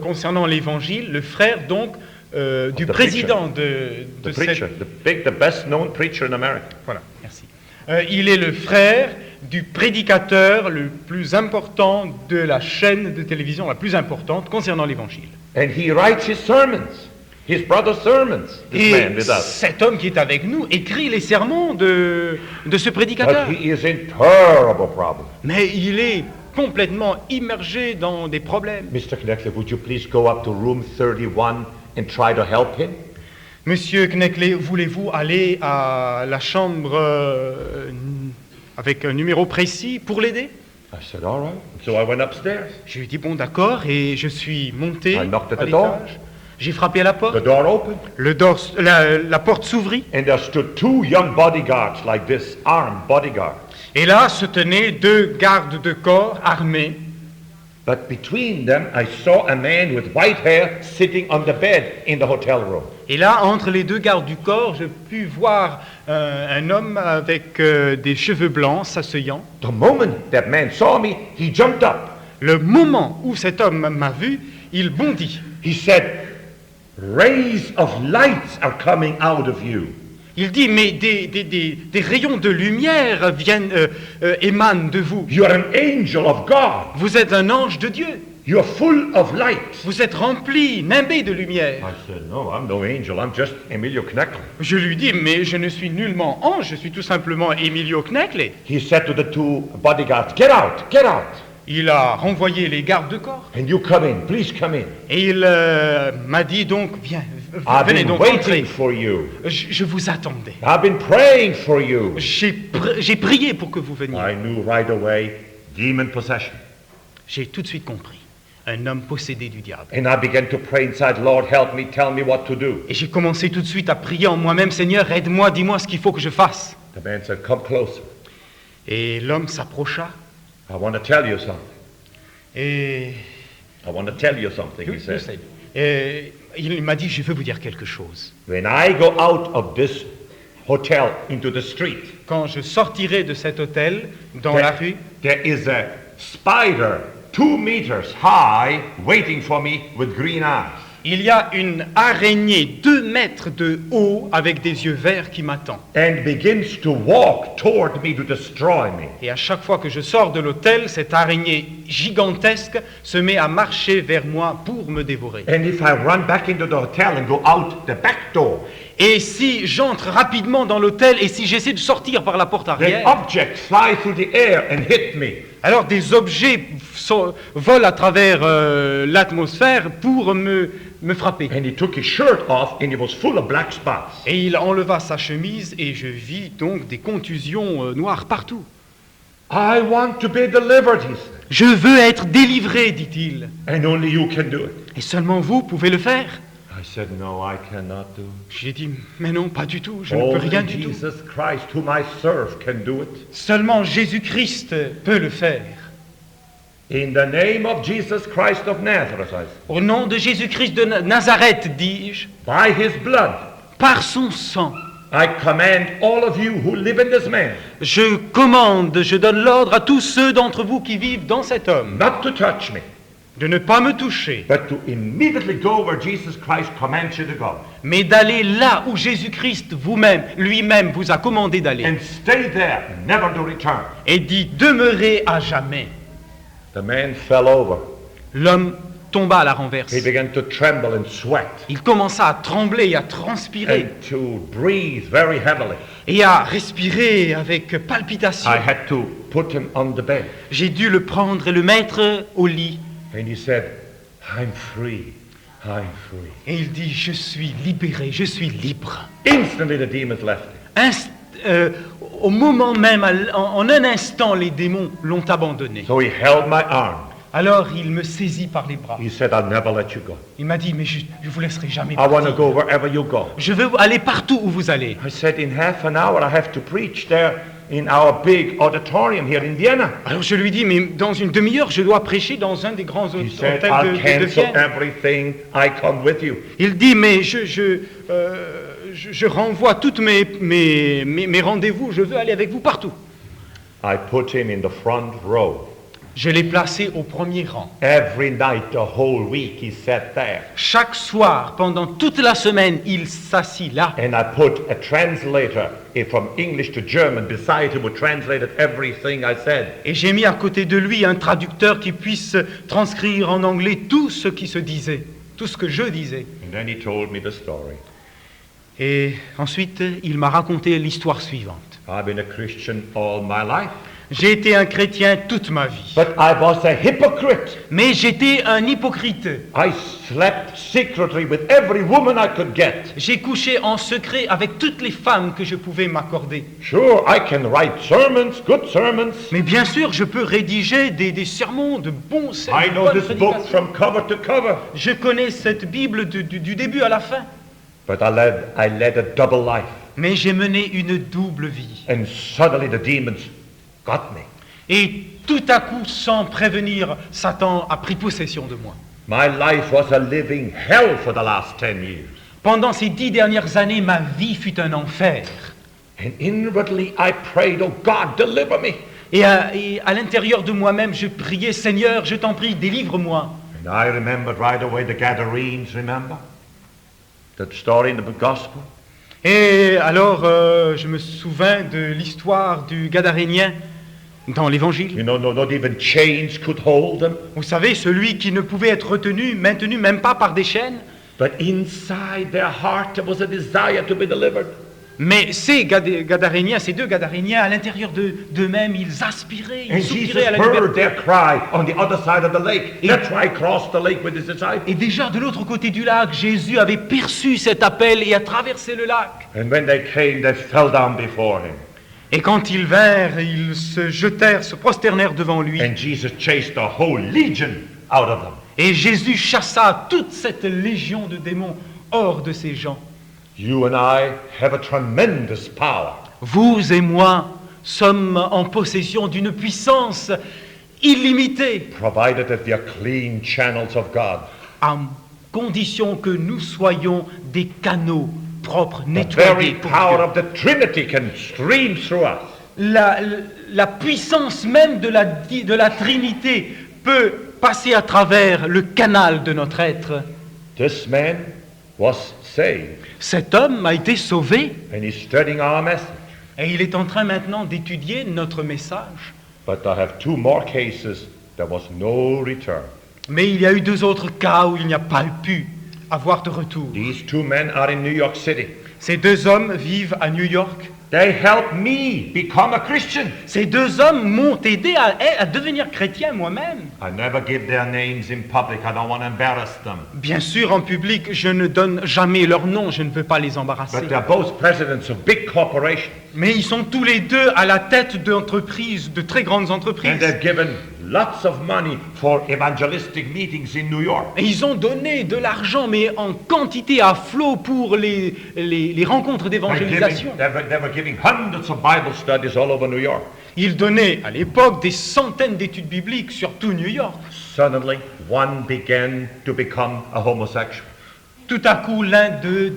concernant l'Évangile, le frère donc du the président The de preacher, cette... the best known preacher in America. Voilà, merci. Il est le frère du prédicateur le plus important de la chaîne de télévision la plus importante concernant l'Évangile. And he writes his sermons, his brother's sermons, this man Et with us. cet homme qui est avec nous écrit les sermons de ce prédicateur. But he is in terrible problem. Mais il est complètement immergé dans des problèmes. Mr. Knechtle, would you please go up to room 31 and try to help him? Monsieur Knechtle, voulez-vous aller à la chambre avec un numéro précis pour l'aider? I said, all right. So I went upstairs. Je lui ai dit, bon d'accord, et je suis monté I knocked at à the door. l'étage. J'ai frappé à la porte. The door opened, La porte s'ouvrit. and there stood two young bodyguards like this, armed bodyguards. Et là se tenaient deux gardes de corps armés. But between them, I saw a man with white hair sitting on the bed in the hotel room. Et là, entre les deux gardes du corps, je pus voir un homme avec des cheveux blancs s'asseyant. The moment that man saw me, he jumped up. Le moment où cet homme m'a vu, il bondit. He said, rays of light are coming out of you. Il dit, mais des rayons de lumière émanent de vous. You are an angel of God. Vous êtes un ange de Dieu. You are full of light. Vous êtes rempli, nimbé de lumière. I said, no, I'm no angel. I'm just Emilio Knechtle. Je lui dis, mais je ne suis nullement ange, je suis tout simplement Emilio Knechtle. He said to the two bodyguards, get out, get out. Il a renvoyé les gardes de corps. And you come in, please come in. Et il m'a dit donc, viens, I've venez been donc waiting entrer. for you. Je vous attendais. I've been praying for you. J'ai prié pour que vous veniez. I knew right away, demon possession. J'ai tout de suite compris. Un homme possédé du diable. And I began to pray inside, Lord, help me, tell me what to do. Et j'ai commencé tout de suite à prier en moi-même, Seigneur, aide-moi, dis-moi ce qu'il faut que je fasse. The man said, come closer. Et l'homme s'approcha I want to tell you something. et I want to tell you something, he said. il m'a dit, je veux vous dire quelque chose. When I go out of this hotel into the street, Quand je sortirai de cet hôtel, dans la rue, there is a spider 2 meters high waiting for me with green eyes. Il y a une araignée 2 mètres de haut avec des yeux verts qui m'attend. and begins to walk toward me to destroy me. Et à chaque fois que je sors de l'hôtel, cette araignée gigantesque se met à marcher vers moi pour me dévorer. And if I run back into the hotel and go out the back door, Et si j'entre rapidement dans l'hôtel et si j'essaie de sortir par la porte then arrière, objects fly through the air and hit me. alors des objets volent à travers l'atmosphère pour me frapper. And he took his shirt off and it was full of black spots. Et il enleva sa chemise et je vis donc des contusions noires partout. I want to be delivered, he said. Je veux être délivré, dit-il. And only you can do it. Et seulement vous pouvez le faire. I said, no, I cannot do it. J'ai dit, mais non, pas du tout, je ne peux Only rien du tout. Jesus Christ, whom I serve, can do it. Seulement Jésus-Christ peut le faire. In the name of Jesus Christ of Nazareth, I said, Au nom de Jésus-Christ de Nazareth, dis-je, by his blood, par son sang, I command all of you who live in this man je commande, je donne l'ordre à tous ceux d'entre vous qui vivent dans cet homme not to touch me, de ne pas me toucher, but to immediately go where Jesus Christ commands you to go. mais d'aller là où Jésus-Christ lui-même vous a commandé d'aller, And stay there, never to return. et d'y demeurer à jamais. The man fell over. L'homme tomba à la renverse. He began to tremble and sweat Il commença à trembler et à transpirer and to breathe very heavily. et à respirer avec palpitation. I had to put him on the bed. J'ai dû le prendre et le mettre au lit. And he said, I'm free. I'm free. Et il dit, je suis libéré, je suis libre. Instantly the demons left him. Au moment même, en un instant, les démons l'ont abandonné. So he held my arm. Alors il me saisit par les bras. He said, I'll never let you go. Il m'a dit, mais je vous laisserai jamais I want to partir. go wherever you go. Je veux aller partout où vous allez. I said, in half an hour I have to preach there in our big auditorium here in Vienna. Alors je lui dis, mais dans une demi-heure, je dois prêcher dans un des grands He hôtels said, I'll de cancel Vienne. everything. I come with you. Il dit, mais je renvoie tous mes rendez-vous, je veux aller avec vous partout. I put him in the front row. Je l'ai placé au premier rang. Every night, the whole week, he sat there. Chaque soir, pendant toute la semaine, il s'assit là. And I put a translator from English to German beside him who translated everything I said. Et j'ai mis à côté de lui un traducteur qui puisse transcrire en anglais tout ce qui se disait, tout ce que je disais. And then he told me the story. Et ensuite, il m'a raconté l'histoire suivante. I've been a Christian all my life, J'ai été un chrétien toute ma vie, but I was a hypocrite. mais j'étais un hypocrite. I slept secretly with every woman I could get. J'ai couché en secret avec toutes les femmes que je pouvais m'accorder. Sure, I can write sermons, good sermons. Mais bien sûr, je peux rédiger des sermons de bons I know bonnes this book prédications. from cover to cover. Je connais cette Bible du début à la fin. But I led a double life. Mais j'ai mené une double vie. And suddenly the demons got me. Et tout à coup, sans prévenir, Satan a pris possession de moi. My life was a living hell for the last 10 years. Pendant ces 10 dernières années, ma vie fut un enfer. And inwardly I prayed, oh God, deliver me. Et à l'intérieur de moi-même, je priais, Seigneur, je t'en prie, délivre-moi. And I remembered right away the Gadarenes, remember? That story in the gospel. Et alors, je me souvins de l'histoire du Gadarénien dans l'Évangile. You know, not even chains could hold them. Vous savez, celui qui ne pouvait être maintenu même pas par des chaînes. But inside their heart there was a desire to be delivered. Mais ces Gadaréniens, ces 2 Gadaréniens, à l'intérieur d'eux-mêmes, ils aspiraient, And ils Jesus soupiraient à la heard liberté. their cry on the other side of the lake. That's why he crossed the lake with his disciples. Et déjà de l'autre côté du lac, Jésus avait perçu cet appel et a traversé le lac. And when they came, they fell down before him. Et quand ils vinrent, ils se jetèrent, se prosternèrent devant lui. And Jesus chased the whole legion out of them. Et Jésus chassa toute cette légion de démons hors de ces gens. You and I have a tremendous power. Vous et moi sommes en possession d'une puissance illimitée, Provided that we are clean channels of God. à condition que nous soyons des canaux propres, The nettoyés very pour power Dieu. of the Trinity can stream through us. La puissance même de la Trinité peut passer à travers le canal de notre être. This man was saved, Cet homme a été sauvé and he's studying our message. et il est en train maintenant d'étudier notre message. But I have two more cases. There was no return. Mais il y a eu 2 autres cas où il n'y a pas pu avoir de retour. These two men are in New York City. Ces 2 hommes vivent à New York. They helped me become a Christian. Ces 2 hommes m'ont aidé à devenir chrétien moi-même. I never give their names in public. I don't want to embarrass them. Bien sûr, en public, je ne donne jamais leur nom, je ne veux pas les embarrasser. But they're both presidents of big corporations. Mais ils sont tous les 2 à la tête d'entreprises, de très grandes And entreprises. they've given lots of money for evangelistic meetings in New York. Et ils ont donné de l'argent, mais en quantité à flot pour les rencontres d'évangélisation. They were giving hundreds of Bible studies all over New York. Ils donnaient à l'époque des centaines d'études bibliques sur tout New York. Suddenly, one began to become a homosexual. Tout à coup, l'un d'eux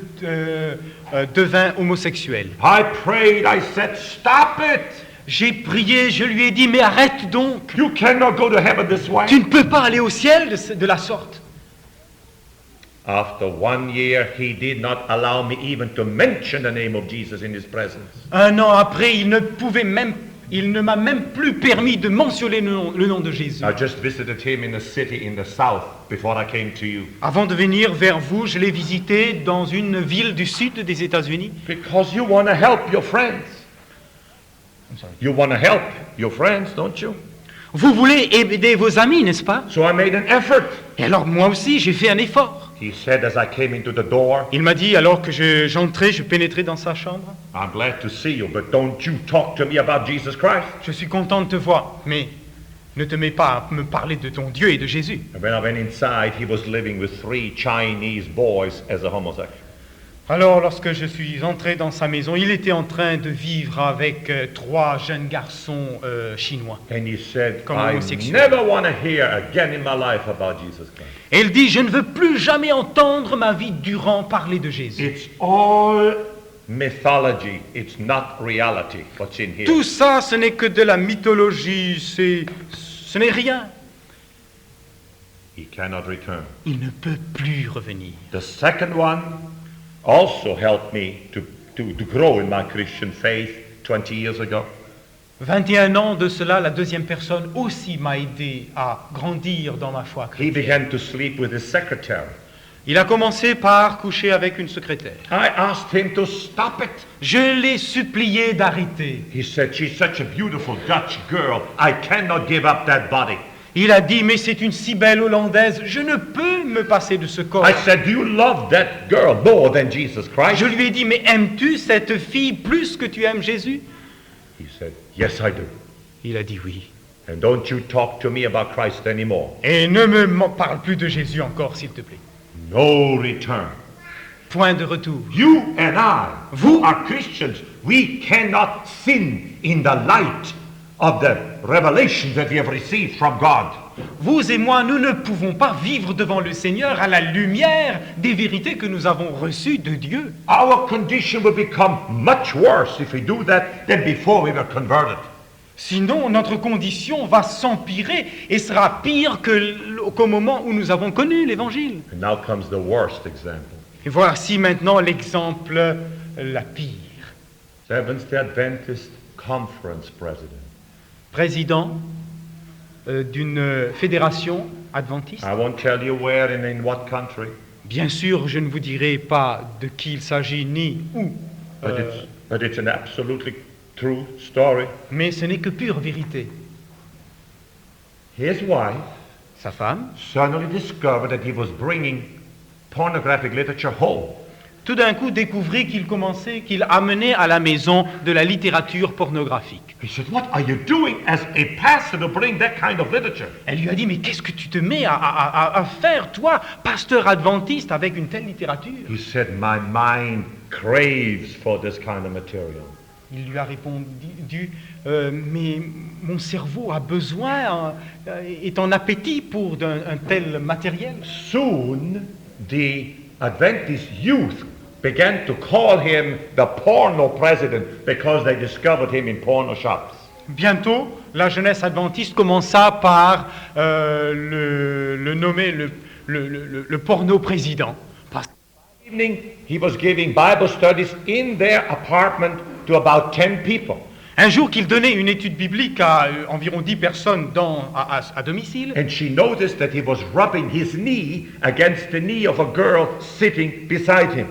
devint homosexuel. I prayed, I said, stop it! J'ai prié, je lui ai dit, mais arrête donc. You cannot go to heaven this way. Tu ne peux pas aller au ciel de la sorte. After 1 year, he did not allow me even to mention the name of Jesus in his presence. 1 an après, il ne m'a même plus permis de mentionner le nom de Jésus. I just visited him in a city in the south before I came to you. Avant de venir vers vous, je l'ai visité dans une ville du sud des États-Unis. Because you want to help your friends. You want to help your friends, don't you? Vous voulez aider vos amis, n'est-ce pas? So I made an effort. Et alors moi aussi, j'ai fait un effort. He said as I came into the door, Il m'a dit, alors que j'entrais, je pénétrais dans sa chambre, I'm glad to see you, but don't you talk to me about Jesus Christ. je suis content de te voir, mais ne te mets pas à me parler de ton Dieu et de Jésus. And when I went inside, he was living with 3 Chinese boys as a homosexual. Alors, lorsque je suis entré dans sa maison, il était en train de vivre avec 3 jeunes garçons chinois. And he said, Comme I homosexuel. never want to hear again in my life about Jesus Christ. Et il dit, je ne veux plus jamais entendre ma vie durant parler de Jésus. It's all mythology. It's not reality, what's in here. Tout ça, ce n'est que de la mythologie, ce n'est rien. He cannot return. Il ne peut plus revenir. The second one also helped me to grow in my Christian faith 20 years ago. 21 ans de cela, la deuxième personne aussi m'a aidé à grandir dans ma foi He chrétienne. began to sleep with his secretary. Il a commencé par coucher avec une secrétaire. I asked him to stop it. Je l'ai supplié d'arrêter. He said, she's such a beautiful Dutch girl. I cannot give up that body. Il a dit, mais c'est une si belle Hollandaise, je ne peux me passer de ce corps. I said, do you love that girl more than Jesus Christ? Je lui ai dit, mais aimes-tu cette fille plus que tu aimes Jésus? He said, yes, I do. Il a dit oui. And don't you talk to me about Christ anymore. Et ne me parle plus de Jésus encore, s'il te plaît. No return. Point de retour. You and I, Vous- who are Christians, we cannot sin in the light of the revelation that we have received from God. Vous et moi, nous ne pouvons pas vivre devant le Seigneur à la lumière des vérités que nous avons reçues de Dieu. Our condition will become much worse if we do that than before we were converted. Sinon, notre condition va s'empirer et sera pire qu'au moment où nous avons connu l'Évangile. And now comes the worst example. Et voici maintenant l'exemple la pire. Seventh-day Adventist Conference President. Président d'une fédération adventiste. I won't tell you where and in what country, Bien sûr, je ne vous dirai pas de qui il s'agit ni où, but it's an absolutely true story. mais ce n'est que pure vérité. His wife Sa femme, suddenly discovered that he was bringing pornographic literature home. tout d'un coup découvrit qu'il amenait à la maison de la littérature pornographique. He said, what are you doing as a pastor to bring that kind of literature? Elle lui a dit, mais qu'est-ce que tu te mets à faire, toi, pasteur adventiste, avec une telle littérature? He said, my mind craves for this kind of material. Il lui a répondu, mais mon cerveau a besoin, est en appétit pour un tel matériel. Soon, the Adventist youth began to call him the porno president because they discovered him in porno shops. Bientôt, la jeunesse adventiste commença par le nommer le porno président. Evening, he was giving Bible studies in their apartment to about 10 people. Un jour qu'il donnait une étude biblique à environ 10 personnes à domicile, And she noticed that he was rubbing his knee against the knee of a girl sitting beside him.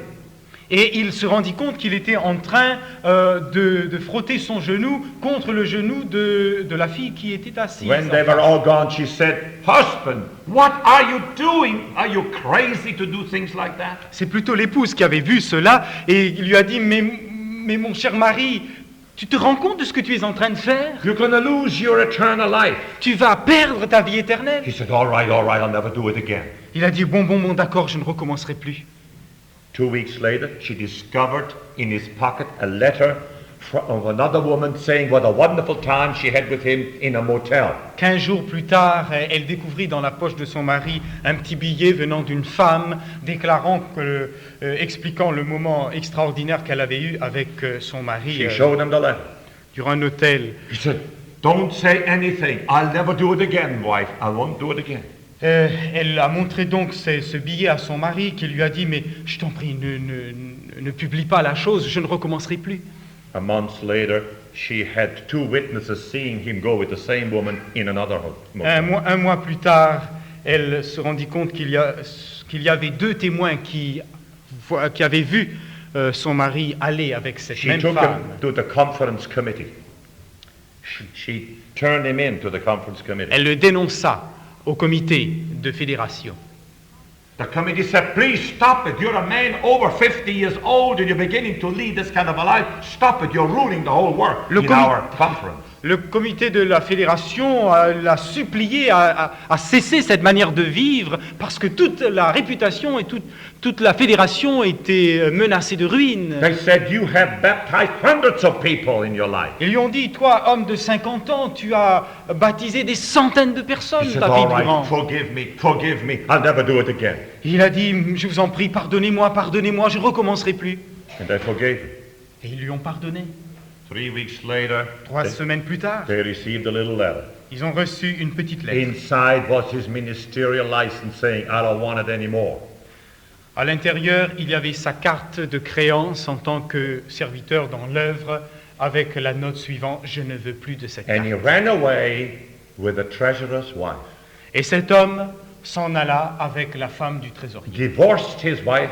et il se rendit compte qu'il était en train de frotter son genou contre le genou de la fille qui était assise. When they were all gone, she said, "Husband, what are you doing? Are you crazy to do things like that?" C'est plutôt l'épouse qui avait vu cela et il lui a dit, mais mon cher mari, tu te rends compte de ce que tu es en train de faire? You're going to lose your eternal life. Tu vas perdre ta vie éternelle. He said, all right, I'll never do it again. Il a dit, bon, d'accord, je ne recommencerai plus. 2 weeks later, she discovered in his pocket a letter of another woman saying what a wonderful time she had with him in a motel. 15 jours plus tard, elle découvrit dans la poche de son mari un petit billet venant d'une femme déclarant expliquant le moment extraordinaire qu'elle avait eu avec son mari She showed him the letter. durant un hôtel. He said, don't say anything. I'll never do it again, wife. I won't do it again. Elle a montré donc ce billet à son mari qui lui a dit, mais je t'en prie, ne publie pas la chose, je ne recommencerai plus. A month later, she had 2 witnesses seeing him go with the same woman in another motel. Un mois plus tard, elle se rendit compte qu'il y avait 2 témoins qui avaient vu son mari aller avec cette She même took femme. him to the conference committee. She turned him in to the conference committee. Elle le dénonça au comité de fédération. The committee said, please stop it. You're a man over 50 years old and you're beginning to lead this kind of a life. Stop it. You're ruining the whole world in our conference. Le comité de la fédération l'a supplié à cesser cette manière de vivre parce que toute la réputation et toute la fédération était menacée de ruine. They said, you have baptized hundreds of people in your life. Ils lui ont dit, toi, homme de 50 ans, tu as baptisé des centaines de personnes He said, ta vie all right, durant. forgive me. I'll never do it again. Il a dit, je vous en prie, pardonnez-moi, je ne recommencerai plus. And they forgave him. Et ils lui ont pardonné. 3 weeks later, 3 semaines plus tard, they received a little letter. ils ont reçu une petite lettre. Inside was his ministerial license saying, I don't want it anymore. À l'intérieur, il y avait sa carte de créance en tant que serviteur dans l'œuvre avec la note suivante, je ne veux plus de cette And he carte. ran away with a treasurer's wife. Et cet homme s'en alla avec la femme du trésorier. Divorced his wife,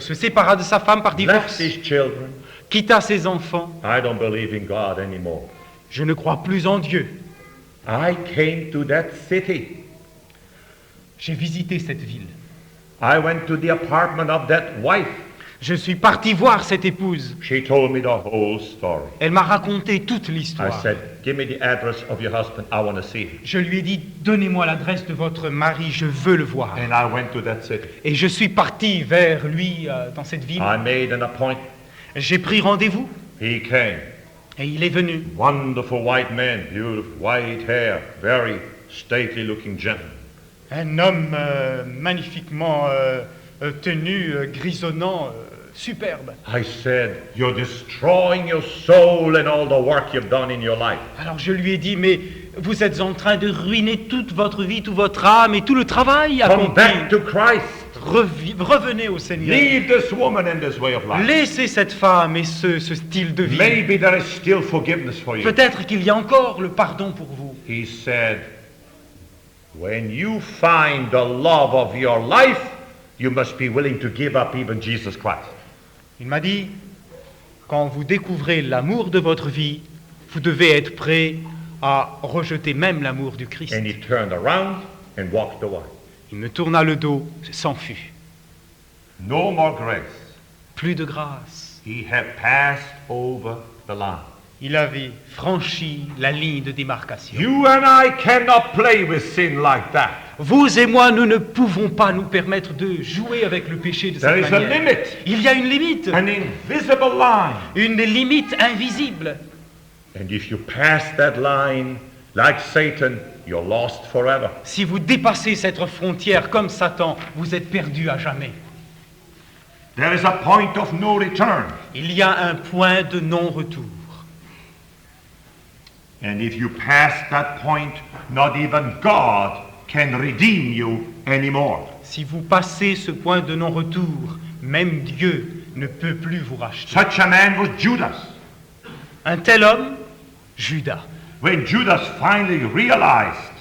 Se sépara de sa femme par left divorce, his children. quitta ses enfants. I don't believe in God anymore. Je ne crois plus en Dieu. I came to that city. J'ai visité cette ville. I went to the apartment of that wife. Je suis parti voir cette épouse. She told me the whole story. Elle m'a raconté toute I l'histoire. said, give me the address of your husband. I want to see him. Je lui ai dit, donnez-moi l'adresse de votre mari, je veux le voir. And I went to that city. Et je suis parti vers lui dans cette ville. I made an appointment. J'ai pris rendez-vous He came. et il est venu. Wonderful white man, beautiful white hair, very stately looking gentleman. Un homme magnifiquement tenu, grisonnant, superbe. I said, you're destroying your soul and all the work you've done in your life. Alors je lui ai dit, mais vous êtes en train de ruiner toute votre vie, toute votre âme et tout le travail Come accompli. back to Christ. Revenez au Seigneur. Leave this woman and this way of life. Laissez cette femme et ce style de vie. Maybe there is still forgiveness for you. Peut-être qu'il y a encore le pardon pour vous. He said, when you find the love of your life, you must be willing to give up even Jesus Christ. Il m'a dit, quand vous découvrez l'amour de votre vie, vous devez être prêt à rejeter même l'amour du Christ. And he turned around and walked away. Il me tourna le dos, s'enfuit. No more grace. Plus de grâce. He had passed over the line. Il avait franchi la ligne de démarcation. You and I cannot play with sin like that. Vous et moi, nous ne pouvons pas nous permettre de jouer avec le péché de There cette is a manière. limit, Il y a une limite, an invisible line. une limite invisible. And if you pass that line, like Satan, you're lost forever. Si vous dépassez cette frontière comme Satan, vous êtes perdu à jamais. There is a point of no return. Il y a un point de non-retour. And if you pass that point, not even God can redeem you anymore. Si vous passez ce point de non-retour, même Dieu ne peut plus vous racheter. Such a man was Judas. Un tel homme, Judas. When Judas finally realized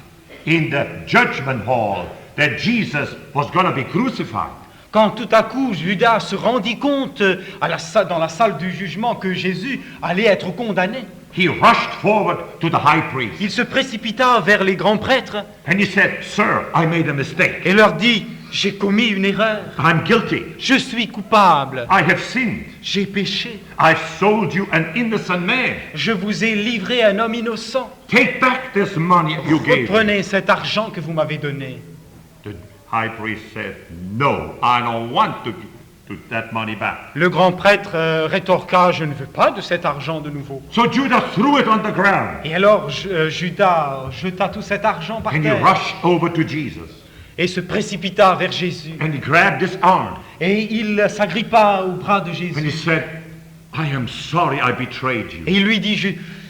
in the judgment hall that Jesus was going to be crucified, Quand tout à coup Judas se rendit compte dans la salle du jugement que Jésus allait être condamné, he rushed forward to the high priest il se précipita vers les grands prêtres and he said, "Sir, I made a mistake. et leur dit, j'ai commis une erreur, I'm guilty. je suis coupable, I have sinned. j'ai péché, I've sold you an innocent man. je vous ai livré un homme innocent, Take back this money you gave me." reprenez cet argent que vous m'avez donné. The high priest said, "No, I don't want to that money back." Le grand prêtre rétorqua, je ne veux pas de cet argent de nouveau. So Judas threw it on the ground Et alors Judas jeta tout cet argent par and he terre rushed over to Jesus et se précipita vers Jésus. and he grabbed his arm Et il s'agrippa au bras de and he Jésus. said, "I am sorry I betrayed you. Et il lui dit,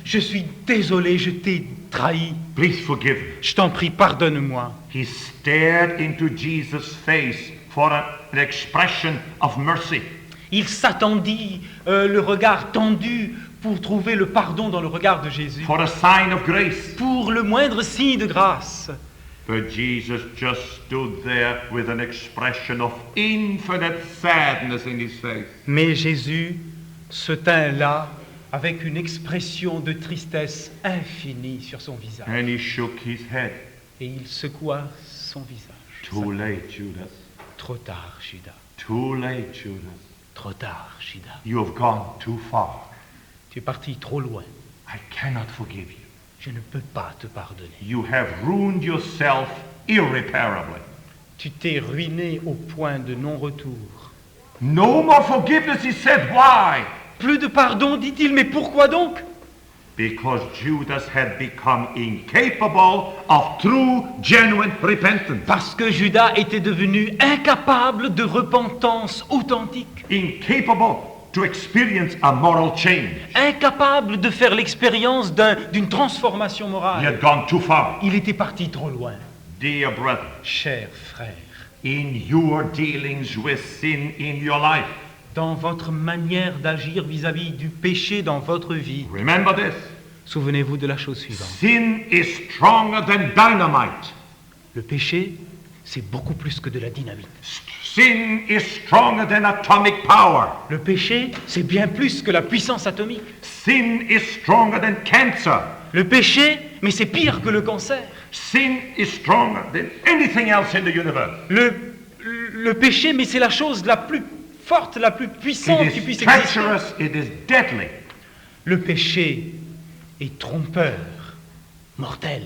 je suis désolé, je t'ai trahi. Please forgive me." Je t'en prie, pardonne-moi. He stared into Jesus' face for an expression of mercy. Il s'attendit, le regard tendu, pour trouver le pardon dans le regard de Jésus, For a sign of grace. pour le moindre signe de grâce. But Jesus just stood there with an expression of infinite sadness in his face. Mais Jésus se tint là avec une expression de tristesse infinie sur son visage. And he shook his head. Et il secoua son visage. Too late, Judas. Trop tard, Judas. Too late, Judas. Trop tard, Judas. You have gone too far. Tu es parti trop loin. I cannot forgive you. Je ne peux pas te pardonner. You have ruined yourself irreparably. Tu t'es ruiné au point de non-retour. No more forgiveness, he said. Why? Plus de pardon, dit-il, mais pourquoi donc? Because Judas had become incapable of true, genuine repentance. Parce que Judas était devenu incapable de repentance authentique. Incapable to experience a moral change. Incapable de faire l'expérience d'une transformation He morale. had gone too far. Il était parti trop loin. Dear brother, Chers frères, in your dealings with sin in your life, dans votre manière d'agir vis-à-vis du péché dans votre vie, remember this. souvenez-vous de la chose suivante. Sin is stronger than dynamite. Le péché, c'est beaucoup plus que de la dynamite. Sin is stronger than atomic power. Le péché, c'est bien plus que la puissance atomique. Sin is stronger than cancer. Le péché, mais c'est pire que le cancer. Sin is stronger than anything else in the universe. Le péché, mais c'est la chose la plus forte, la plus puissante qui It puisse is exister. treacherous, it is deadly. Le péché est trompeur, mortel.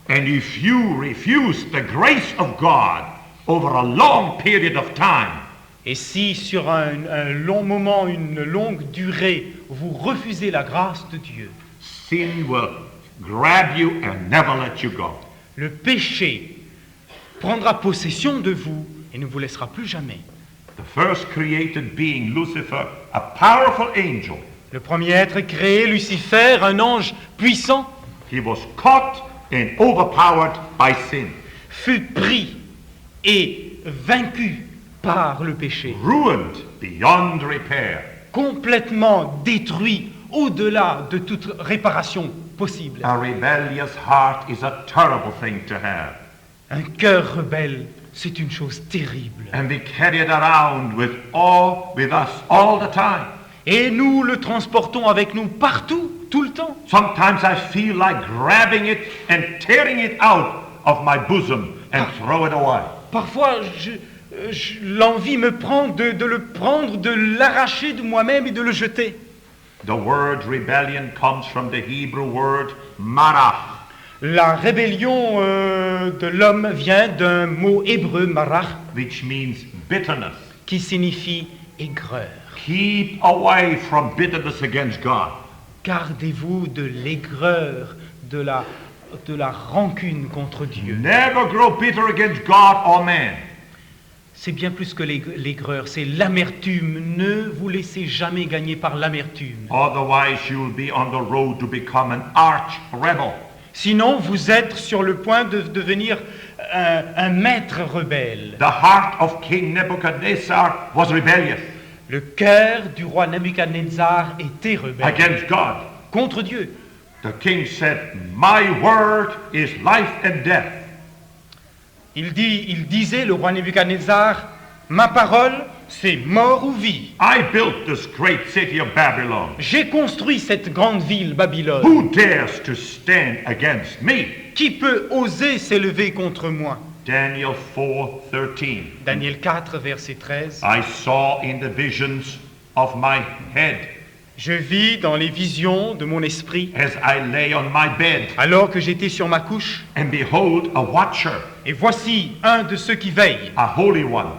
And if you refuse the grace of God over a long period of time, Et si sur un long moment, une longue durée, vous refusez la grâce de Dieu, sin will grab you and never let you go. le péché prendra possession de vous et ne vous laissera plus jamais. The first created being, Lucifer, a powerful angel, Le premier être créé, Lucifer, un ange puissant, he was caught and overpowered by sin, fut pris et vaincu par le péché, ruined beyond repair. complètement détruit au-delà de toute réparation possible. A rebellious heart is a terrible thing to have. Un cœur rebelle, c'est une chose terrible. And we carry it around with us all the time. Et nous le transportons avec nous partout, tout le temps. Sometimes I feel like grabbing it and tearing it out of my bosom and throw it away. Parfois, l'envie me prend de le prendre, de l'arracher de moi-même et de le jeter. The word rebellion comes from the Hebrew word marach. La rébellion de l'homme vient d'un mot hébreu, marach, Which means bitterness. qui signifie aigreur. Keep away from bitterness against God. Gardez-vous de l'aigreur, de la rancune contre Dieu. Never grow bitter against God or man. C'est bien plus que l'aigreur, c'est l'amertume. Ne vous laissez jamais gagner par l'amertume. Otherwise you'll be on the road to become an arch rebel. Sinon, vous êtes sur le point de devenir un maître rebelle. The heart of King Nebuchadnezzar was rebellious Le cœur du roi Nabuchodonosor était rebelle against God. contre Dieu. The king said, "My word is life and death." Il disait, le roi Nabuchodonosor, ma parole, c'est mort ou vie. I built this great city of Babylon. J'ai construit cette grande ville, Babylone. Who dares to stand against me? Qui peut oser s'élever contre moi? Daniel 4:13. Daniel 4, verset 13. I saw in the visions of my head Je vis dans les visions de mon esprit, as I lay on my bed, alors que j'étais sur ma couche, and behold, a watcher, et voici un de ceux qui veillent, a holy one,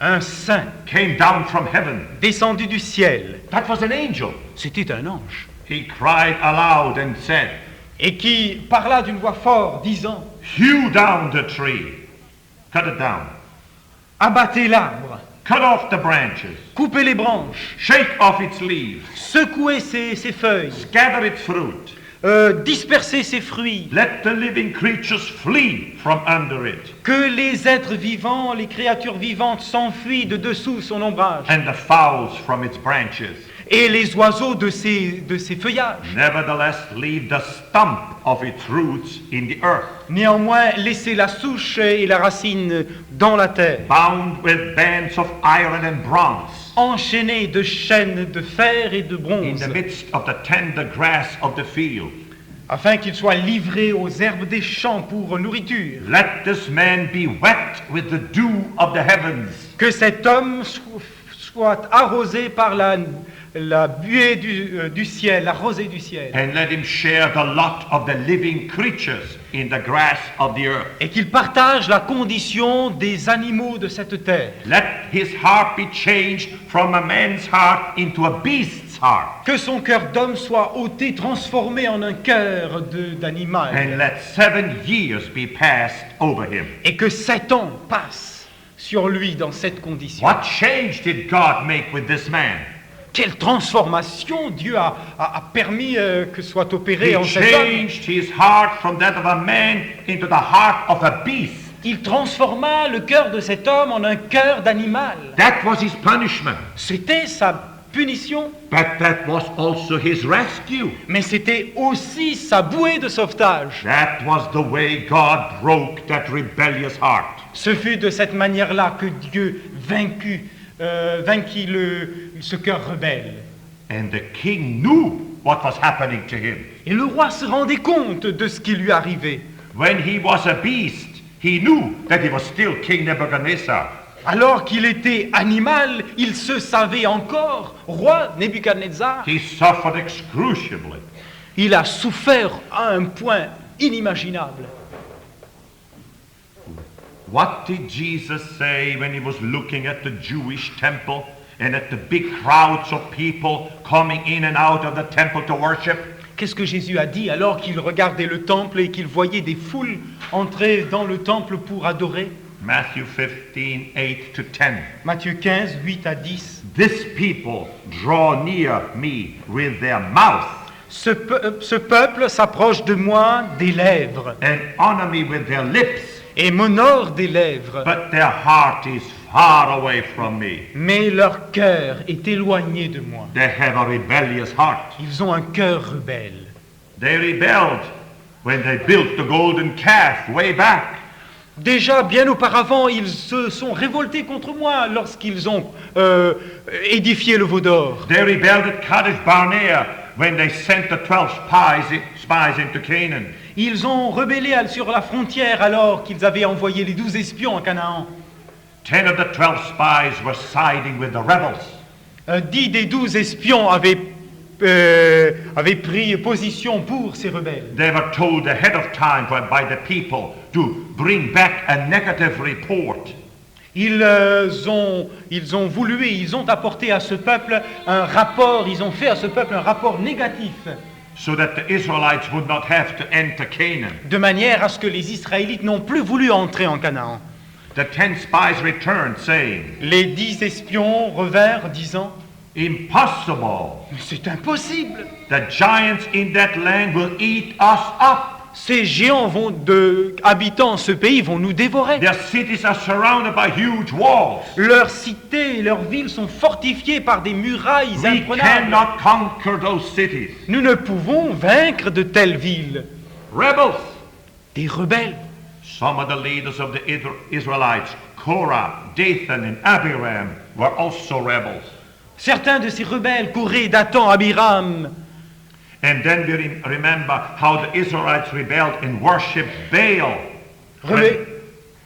un saint, came down from heaven. descendu du ciel. That was an angel. C'était un ange. He cried aloud and said, Et qui parla d'une voix forte, disant, "Hew down the tree, cut it down, abattez l'arbre, cut off the branches, coupez les branches, shake off its leaves, secouez ses feuilles, gather its fruit. dispersez ses fruits, Let the living creatures flee from under it, que les êtres vivants, les créatures vivantes s'enfuient de dessous son ombrage, and the fowls from its branches. et les oiseaux de ses feuillages. Nevertheless, leave the stump of its roots in the earth, Néanmoins, laissez la souche et la racine dans la terre, bound with bands of iron and bronze, enchaînés de chaînes de fer et de in bronze, the midst of the tender grass of the field. afin qu'ils soient livrés aux herbes des champs pour nourriture. Let this man be wet with the dew of the heavens, Que cet homme soit arrosé par la buée du ciel, la rosée du ciel, and let him share the lot of the living creatures in the grass of the earth. et qu'il partage la condition des animaux de cette terre. Let his heart be changed from a man's heart into a beast's heart, Que son cœur d'homme soit ôté, transformé en un cœur d'animal, and let 7 years be passed over him. et que 7 ans passent sur lui dans cette condition. What change did God make with this man? Quelle transformation Dieu a permis que soit He opérée en cet homme. changed his heart from that of a man into the heart of a beast. Il transforma le cœur de cet homme en un cœur d'animal. That was his punishment, C'était sa punition, but that was also his rescue. mais c'était aussi sa bouée de sauvetage. That was the way God broke that rebellious heart. Ce fut de cette manière-là que Dieu vainquit ce cœur rebelle. And the king knew what was happening to him. Et le roi se rendait compte de ce qui lui arrivait. When he was a beast, he knew that he was still King Nebuchadnezzar. Alors qu'il était animal, il se savait encore roi Nebuchadnezzar. He suffered excruciably. Il a souffert à un point inimaginable. What did Jesus say when he was looking at the Jewish temple and at the big crowds of people coming in and out of the temple to worship? Qu'est-ce que Jésus a dit alors qu'il regardait le temple et qu'il voyait des foules entrer dans le temple pour adorer? Matthew 15, 8 to 10. Matthieu 15, 8 à 10. This people draw near me with their mouth Ce peuple s'approche de moi des lèvres and honor me with their lips, et m'honore des lèvres, but their heart is far away from me. mais leur cœur est éloigné de moi. They have a rebellious heart. Ils ont un cœur rebelle. They rebelled when they built the golden calf way back. Déjà, bien auparavant, ils se sont révoltés contre moi lorsqu'ils ont édifié le veau d'or. They rebelled at Kadesh Barnea when they sent the 12 spies into Canaan. Ils ont rebellé sur la frontière alors qu'ils avaient envoyé les 12 espions à Canaan. 10 of the 12 spies were siding with the rebels. 10 des 12 espions avaient pris position pour ces rebelles. They were told ahead of time by the people to bring back a negative report. Ils ont apporté à ce peuple un rapport, ils ont fait à ce peuple un rapport négatif, so that the Israelites would not have to enter Canaan. de manière à ce que les Israélites n'ont plus voulu entrer en Canaan. The 10 spies returned saying, Les 10 espions revinrent disant, "Impossible! mais c'est impossible, The giants in that land will eat us up." ces géants habitant ce pays vont nous dévorer. Their cities are surrounded by huge walls. Leurs cités et leurs villes sont fortifiées par des murailles We imprenables. cannot conquer those cities. Nous ne pouvons vaincre de telles villes. Rebels. Des rebelles. Some of the leaders of the Israelites, Korah, Dathan, and Abiram, were also rebels. Certains de ces rebelles, Corée, Dathan, Abiram. And then we remember how the Israelites rebelled and worshipped Baal.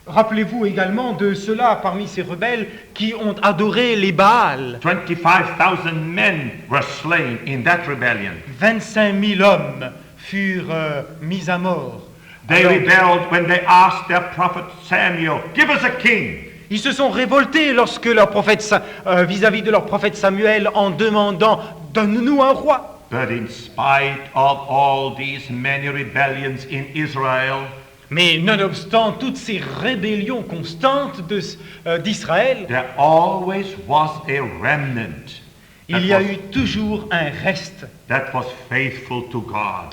Rappelez-vous également de ceux-là parmi ces rebelles qui ont adoré les Baals. 25,000 men were slain in that rebellion. 25 000 hommes furent mis à mort. They rebelled when they asked their prophet Samuel, "Give us a king." Ils se sont révoltés lorsque vis-à-vis de leur prophète Samuel en demandant « Donne-nous un roi ». But in spite of all these many rebellions in Israel, Mais nonobstant toutes ces rébellions constantes d'Israël, there always was a remnant il y a eu toujours un reste that was faithful to God.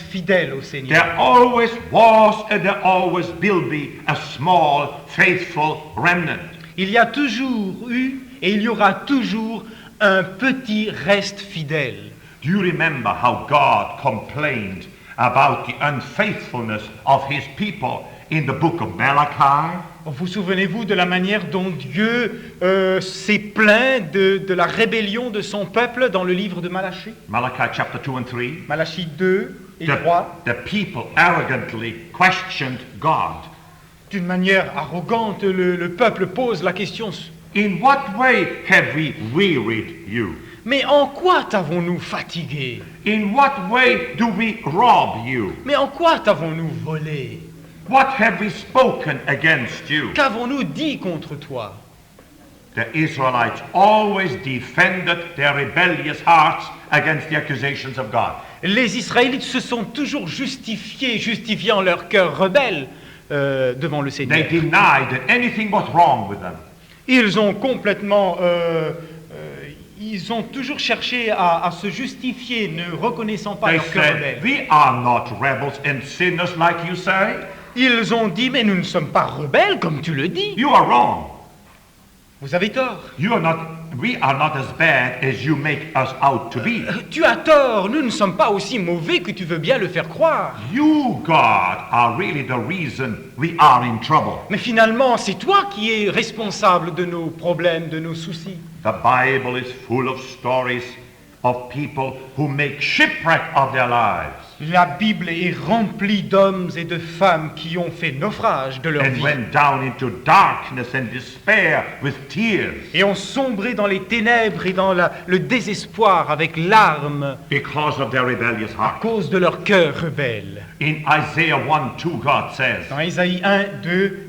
fidèle au Seigneur. There always was and there always will be a small, faithful remnant. Il y a toujours eu et il y aura toujours un petit reste fidèle. Do you remember how God complained about the unfaithfulness of his people in the book of Malachi? Vous souvenez-vous de la manière dont Dieu s'est plaint de la rébellion de son peuple dans le livre de Malachie? Malachi chapter 2 and 3. Malachie 2 et 3. The people arrogantly questioned God. D'une manière arrogante, le peuple pose la question. In what way have we wearied you? Mais en quoi t'avons-nous fatigué? In what way do we rob you? Mais en quoi t'avons-nous volé? What have we spoken against you? Qu'avons-nous dit contre toi? The Israelites always defended their rebellious hearts against the accusations of God. Les Israélites se sont toujours justifiant leur cœur rebelle devant le Seigneur. They denied that anything was wrong with them. Ils ont complètement... ils ont toujours cherché à se justifier, ne reconnaissant pas They leur cœur said, rebelle. "We are not rebels and sinners like you say. Ils ont dit, mais nous ne sommes pas rebelles, comme tu le dis. You are wrong. Vous avez tort. We are not as bad as you make us out to be. Tu as tort, nous ne sommes pas aussi mauvais que tu veux bien le faire croire. You, God, are really the reason we are in trouble." Mais finalement, c'est toi qui es responsable de nos problèmes, de nos soucis. The Bible is full of stories of people who make shipwreck of their lives. La Bible est remplie d'hommes et de femmes qui ont fait naufrage de leur And vie went down into darkness and despair with tears et ont sombré dans les ténèbres et dans le désespoir avec larmes because of their rebellious à heart. cause de leur cœur rebelle. In Isaiah 1:2, God says, Dans Ésaïe 1, 2,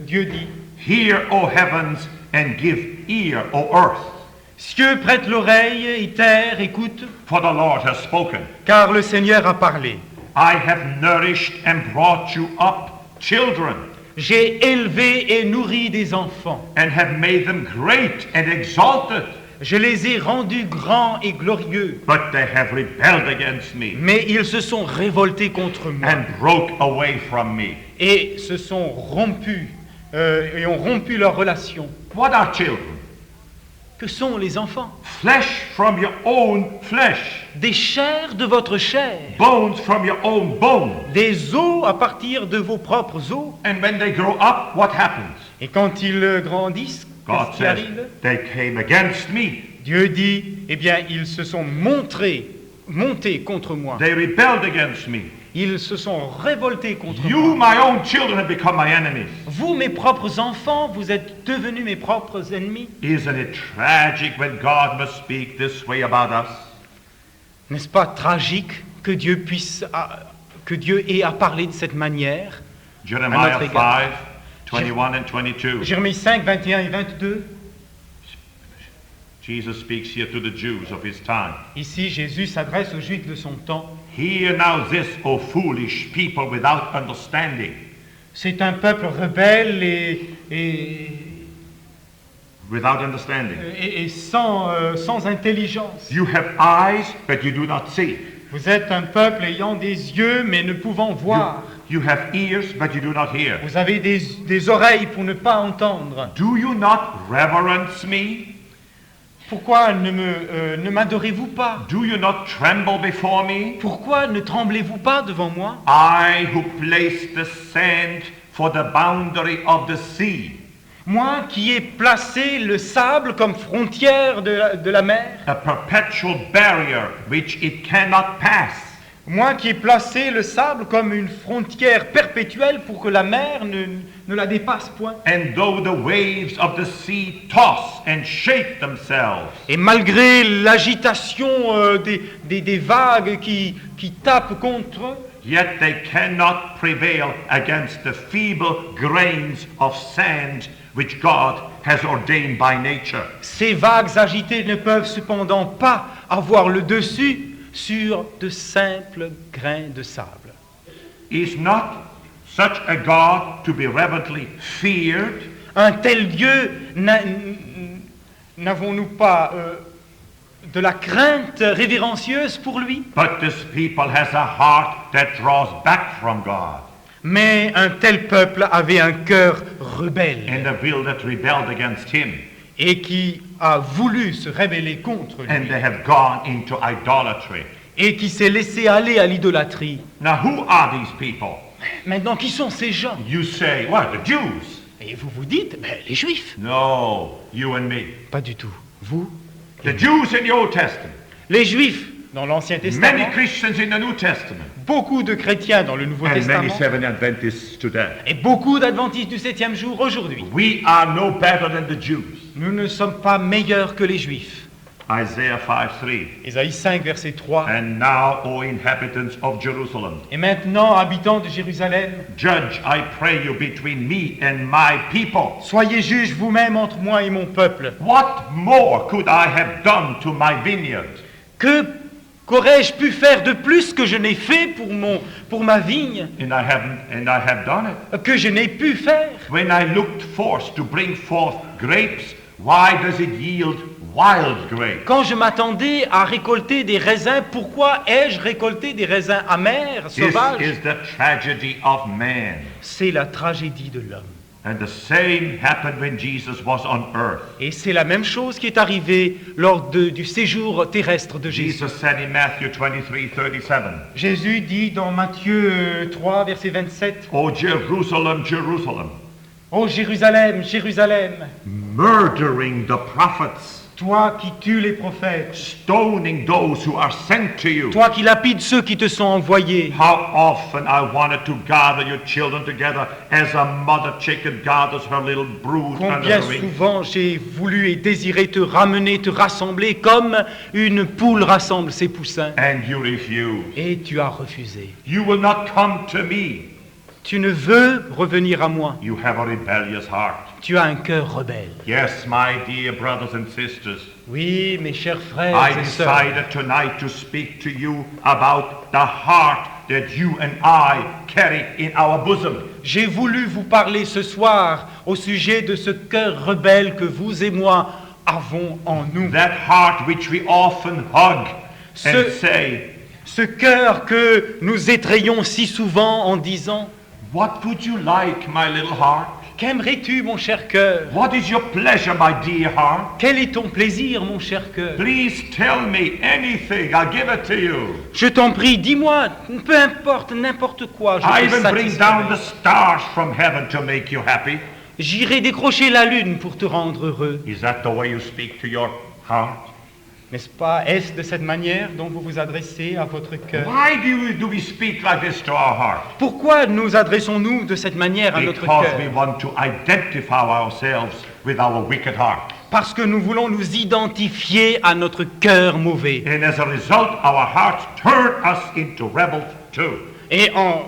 Dieu dit « "Hear, O heavens, and give ear, O earth, Cieux, prête l'oreille et terre, écoute, for the Lord has spoken. car le Seigneur a parlé. I have nourished and brought you up children, J'ai élevé et nourri des enfants. and have made them great and exalted, Je les ai rendus grands et glorieux. but they have rebelled against me Mais ils se sont révoltés contre moi and broke away from me." et se sont rompus et ont rompu leur relation. What are children? Que sont les enfants? Flesh from your own flesh, Des chairs de votre chair, bones from your own bone. des os à partir de vos propres os. And when they grow up, what happens? Et quand ils grandissent, God qu'est-ce qui says, arrive? "They came against me. Dieu dit, eh bien, ils se sont montés contre moi. They rebelled against me. Ils se sont révoltés contre You, moi. my own children, have become my enemies." Vous, mes propres enfants, vous êtes devenus mes propres ennemis. Isn't it tragic when God must speak this way about us? N'est-ce pas tragique que Dieu ait à parler de cette manière? Jeremiah notre égard. 5, 21 and 22. Jérémie 5, 21 et 22. Jesus speaks here to the Jews of his time. Ici, Jésus s'adresse aux Juifs de son temps. "Hear now this, O foolish people without understanding. C'est un peuple rebelle et Without understanding. sans intelligence. You have eyes, but you do not see. Vous êtes un peuple ayant des yeux mais ne pouvant voir. You have ears, but you do not hear. Vous avez des oreilles pour ne pas entendre. Do you not reverence me? Pourquoi ne m'adorez-vous pas? Do you not tremble before me? Pourquoi ne tremblez-vous pas devant moi? I who placed the sand for the boundary of the sea, Moi qui ai placé le sable comme frontière de la mer. a perpetual barrier which it cannot pass. Moi qui ai placé le sable comme une frontière perpétuelle pour que la mer ne la dépasse point. And though the waves of the sea toss and shake themselves, Et malgré l'agitation des vagues qui tapent contre eux, yet they cannot prevail against the feeble grains of sand which God has ordained by nature. ces vagues agitées ne peuvent cependant pas avoir le dessus sur de simples grains de sable. Is not such a God to be reverently feared? Un tel Dieu, n'avons-nous pas de la crainte révérencieuse pour lui? But this people has a heart that draws back from God, Mais un tel peuple avait un cœur rebelle and a will that rebelled against him, et qui a voulu se rebeller contre lui and they have gone into idolatry. et qui s'est laissé aller à l'idolâtrie. Now who are these people? Maintenant, qui sont ces gens? You say, what, the Jews? Et vous vous dites, mais les Juifs. No, you and me. Pas du tout. Vous? The Jews in the Old Testament. Les Juifs dans l'Ancien Many Testament, Christians in the New Testament. beaucoup de chrétiens dans le Nouveau And many Testament Seventh Adventists today. et beaucoup d'adventistes du 7e jour aujourd'hui. We are no better than the Jews. Nous ne sommes pas meilleurs que les Juifs. Isaiah 5:3. Ésaïe 5, verset 3. And now, O inhabitants of Jerusalem, Et maintenant, habitants de Jérusalem, judge, I pray you, between me and my people. soyez juges vous-même entre moi et mon peuple. What more could I have done to my vineyard? Qu'aurais-je pu faire de plus que je n'ai fait pour ma vigne, And I have done it. que je n'ai pu faire? When I looked forth to bring forth grapes, why does it yield wild grapes? Quand je m'attendais à récolter des raisins, pourquoi ai-je récolté des raisins amers, This sauvages? is the tragedy of man. C'est la tragédie de l'homme. And the same happened when Jesus was on earth. Et c'est la même chose qui est arrivée lors du séjour terrestre de Jésus. Jesus said in Matthew 23:37, Jésus dit dans Matthieu 3, verset 27, O Jerusalem, Jerusalem, Ô Jérusalem, Jérusalem, murdering the prophets, toi qui tues les prophètes, stoning those who are sent to you. toi qui lapides ceux qui te sont envoyés. How often I wanted to gather your children together as a mother chicken gathers her little brood under Combien her wings. souvent j'ai voulu et désiré te ramener, te rassembler comme une poule rassemble ses poussins. And you refuse. Et tu as refusé. You will not come to me. Tu ne veux revenir à moi. You have a rebellious heart. Tu as un cœur rebelle. Yes, my dear brothers and sisters, Oui, mes chers frères I et sœurs, decided tonight to speak to you about the heart that you and I carry in our bosom. j'ai voulu vous parler ce soir au sujet de ce cœur rebelle que vous et moi avons en nous. That heart which we often hug and Ce- say, Ce cœur que nous étrayons si souvent en disant « what would you like, my little heart? Qu'aimerais-tu, mon cher cœur? What is your pleasure, my dear heart? Quel est ton plaisir, mon cher cœur? Please tell me anything, I'll give it to you. Je t'en prie, dis-moi, peu importe, n'importe quoi, je I te even bring down the satisferai. stars from heaven to make you happy. J'irai décrocher la lune pour te rendre heureux. Is that the way you speak to your heart? N'est-ce pas? Est-ce de cette manière dont vous vous adressez à votre cœur? Why do we speak like this to our heart? Pourquoi nous adressons-nous de cette manière à notre Because we cœur? want to identify ourselves with our wicked heart. Parce que nous voulons nous identifier à notre cœur mauvais. And as a result, our hearts turn us into rebels too. Et en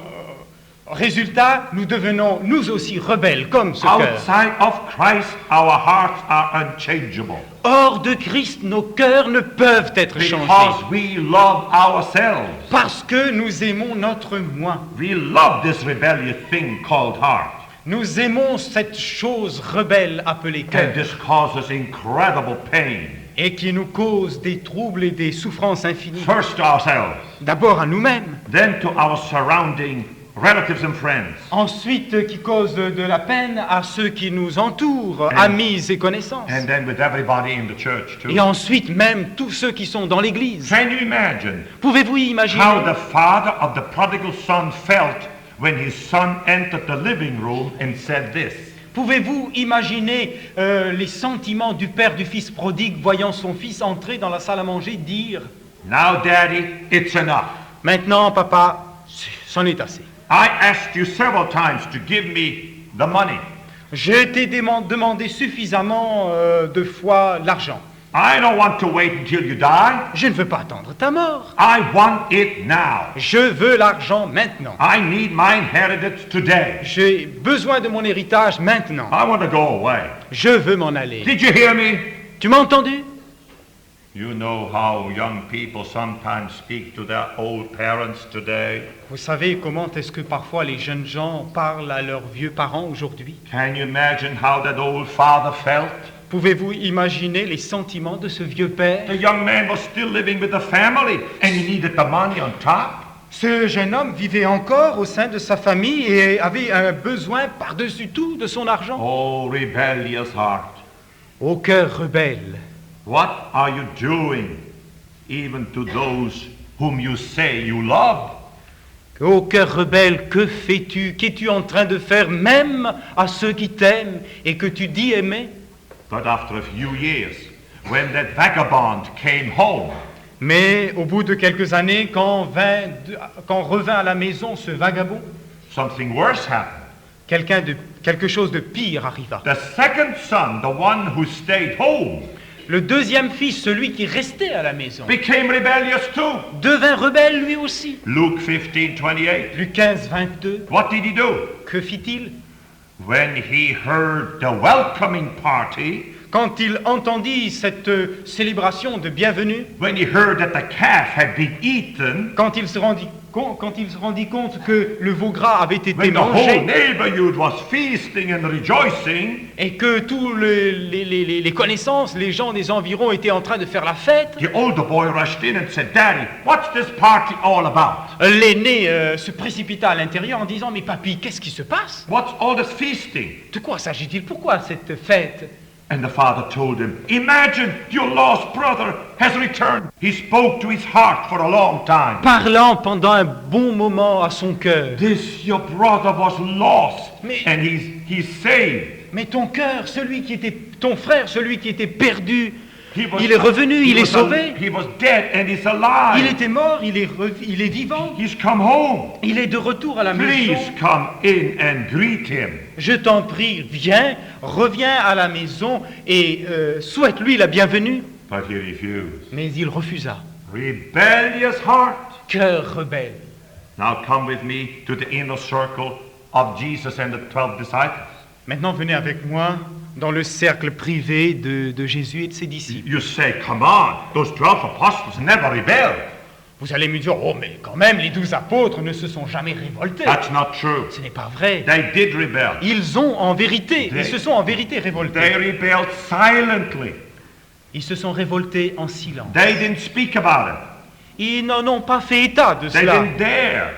résultat, nous devenons nous aussi rebelles comme ce cœur. Outside of Christ, our hearts are unchangeable. Hors de Christ, nos cœurs ne peuvent être changés. Because we love ourselves. Parce que nous aimons notre moi. We love this rebellious thing called heart. Nous aimons cette chose rebelle appelée And cœur. this causes incredible pain. et qui nous cause des troubles et des souffrances infinies. First to ourselves, D'abord à nous-mêmes, then to our surrounding relatives and friends. ensuite qui cause de la peine à ceux qui nous entourent, amis et connaissances, And then with everybody in the church too. et ensuite même tous ceux qui sont dans l'Église. Can you imagine Pouvez-vous imaginer how the father of the prodigal son felt when his son entered the living room and said this? Pouvez-vous imaginer les sentiments du père du fils prodigue voyant son fils entrer dans la salle à manger dire « Now, Daddy, it's enough. Maintenant, papa, c'en est assez. I asked you several times to give me the money. J'ai été demandé suffisamment de fois l'argent. I don't want to wait until you die. Je ne veux pas attendre ta mort. I want it now. Je veux l'argent maintenant. I need my inheritance today. J'ai besoin de mon héritage maintenant. I want to go away. Je veux m'en aller. Did you hear me? Tu m'as entendu? You know how young people sometimes speak to their old parents today. Vous savez comment est-ce que parfois les jeunes gens parlent à leurs vieux parents aujourd'hui? Can you imagine how that old father felt? Pouvez-vous imaginer les sentiments de ce vieux père? The young man was still living with the family and he needed the money on top. Ce jeune homme vivait encore au sein de sa famille et avait un besoin par-dessus tout de son argent. Oh, rebellious heart. Au cœur rebelle, What are you doing even to those whom you say you love? ô cœur rebelle, que fais-tu? Qu'es-tu en train de faire même à ceux qui t'aiment et que tu dis aimer? But after a few years, when that vagabond came home, Mais au bout de quelques années, quand revint à la maison ce vagabond, something worse happened. quelque chose de pire arriva. The second son, the one who stayed home, Le deuxième fils, celui qui restait à la maison, became rebellious too. devint rebelle lui aussi. Luke 15:28. Luc 15, 22, What did he do? que fit-il? When he heard the welcoming party, Quand il entendit cette célébration de bienvenue, when he heard that the calf had been eaten, quand il se rendit compte que le veau gras avait été when the whole mangé neighborhood was feasting and rejoicing, et que tous les connaissances, les gens des environs étaient en train de faire la fête, the older boy rushed in and said, Daddy, what's this party all about? l'aîné se précipita à l'intérieur en disant « Mais papy, qu'est-ce qui se passe? What's all this feasting? De quoi s'agit-il? Pourquoi cette fête ?» And the father told him, imagine your lost brother has returned. He spoke to his heart for a long time. Parlant pendant un bon moment à son cœur. This your brother was lost Mais- and he's saved. Mais ton cœur, ton frère, celui qui était perdu, He was- il est revenu, he il est was sauvé. He was dead and he's Il alive. était mort, il est vivant. He's come home. Il est de retour à la Please maison. come in and greet him. Je t'en prie, reviens à la maison et souhaite-lui la bienvenue. But he refused. Mais il refusa. Rebellious heart. Cœur rebelle. Now come with me to the inner circle of Jesus and the 12 disciples. Maintenant, venez avec moi dans le cercle privé de Jésus et de ses disciples. You say, come on, those 12 apostles never rebelled. Vous allez me dire, oh mais quand même, les 12 apôtres ne se sont jamais révoltés. That's not true. Ce n'est pas vrai. They did rebel. Ils se sont en vérité They révoltés. rebelled silently. Ils se sont révoltés en silence. They didn't speak about it. Ils n'en ont pas fait état de They cela. didn't dare.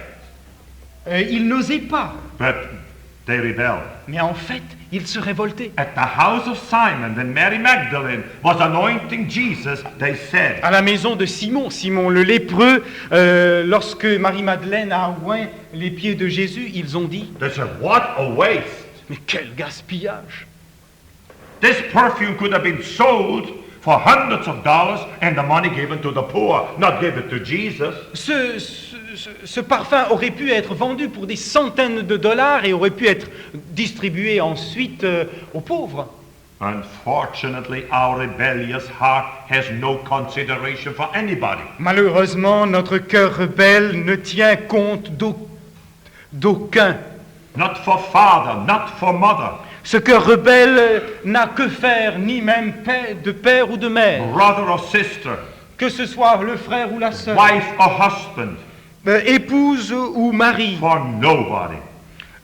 Ils n'osaient pas. But they rebelled. Mais en fait, ils se révoltaient. At the house of Simon, when Mary Magdalene was anointing Jesus, they said, À la maison de Simon le lépreux, lorsque Marie-Madeleine a oint les pieds de Jésus, ils ont dit, they said, what a waste. mais quel gaspillage! This perfume could have been sold for hundreds of dollars and the money given to the poor, not given to Jesus. Ce parfum aurait pu être vendu pour des centaines de dollars et aurait pu être distribué ensuite aux pauvres. Unfortunately, our rebellious heart has no consideration for anybody. Malheureusement, notre cœur rebelle ne tient compte d'aucun. Not for father, not for mother, Ce cœur rebelle n'a que faire, ni même de père ou de mère, brother or sister, que ce soit le frère ou la sœur, wife or husband, épouse ou mari. for nobody.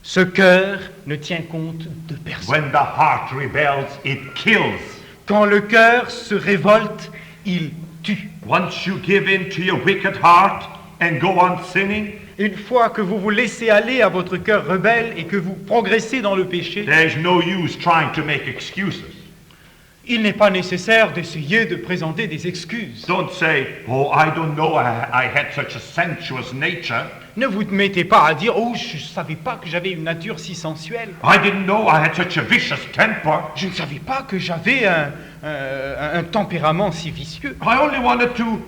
Ce cœur ne tient compte de personne. When the heart rebels, it kills. Quand le cœur se révolte, il tue. Once you give in to your wicked heart and go on sinning, Une fois que vous vous laissez aller à votre cœur rebelle et que vous progressez dans le péché, there's no use trying to make excuses. il n'est pas nécessaire d'essayer de présenter des excuses. Don't say, oh, I don't know, I had such a sensuous nature. Ne vous mettez pas à dire « Oh, je ne savais pas que j'avais une nature si sensuelle. I didn't know I had such a vicious temper. Je ne savais pas que j'avais un tempérament si vicieux. I only wanted to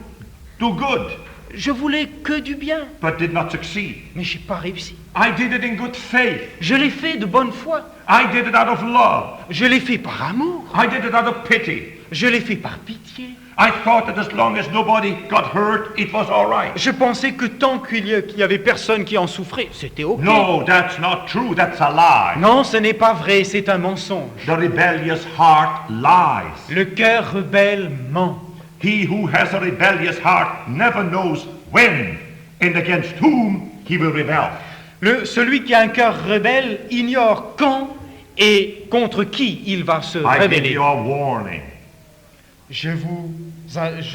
do good, Je voulais que du bien, but did not succeed. mais je n'ai pas réussi. I did it in good faith. Je l'ai fait de bonne foi. I did it out of love. Je l'ai fait par amour. I did it out of pity. Je l'ai fait par pitié. I thought that as long as nobody got hurt, it was all right. Je pensais que tant qu'il y avait personne qui en souffrait, c'était OK. No, that's not true. That's a lie. Non, ce n'est pas vrai, c'est un mensonge. The rebellious heart lies. Le cœur rebelle ment. He who has a rebellious heart never knows when and against whom he will rebel. Celui qui a un cœur rebelle ignore quand et contre qui il va se I give révéler. you a warning. Je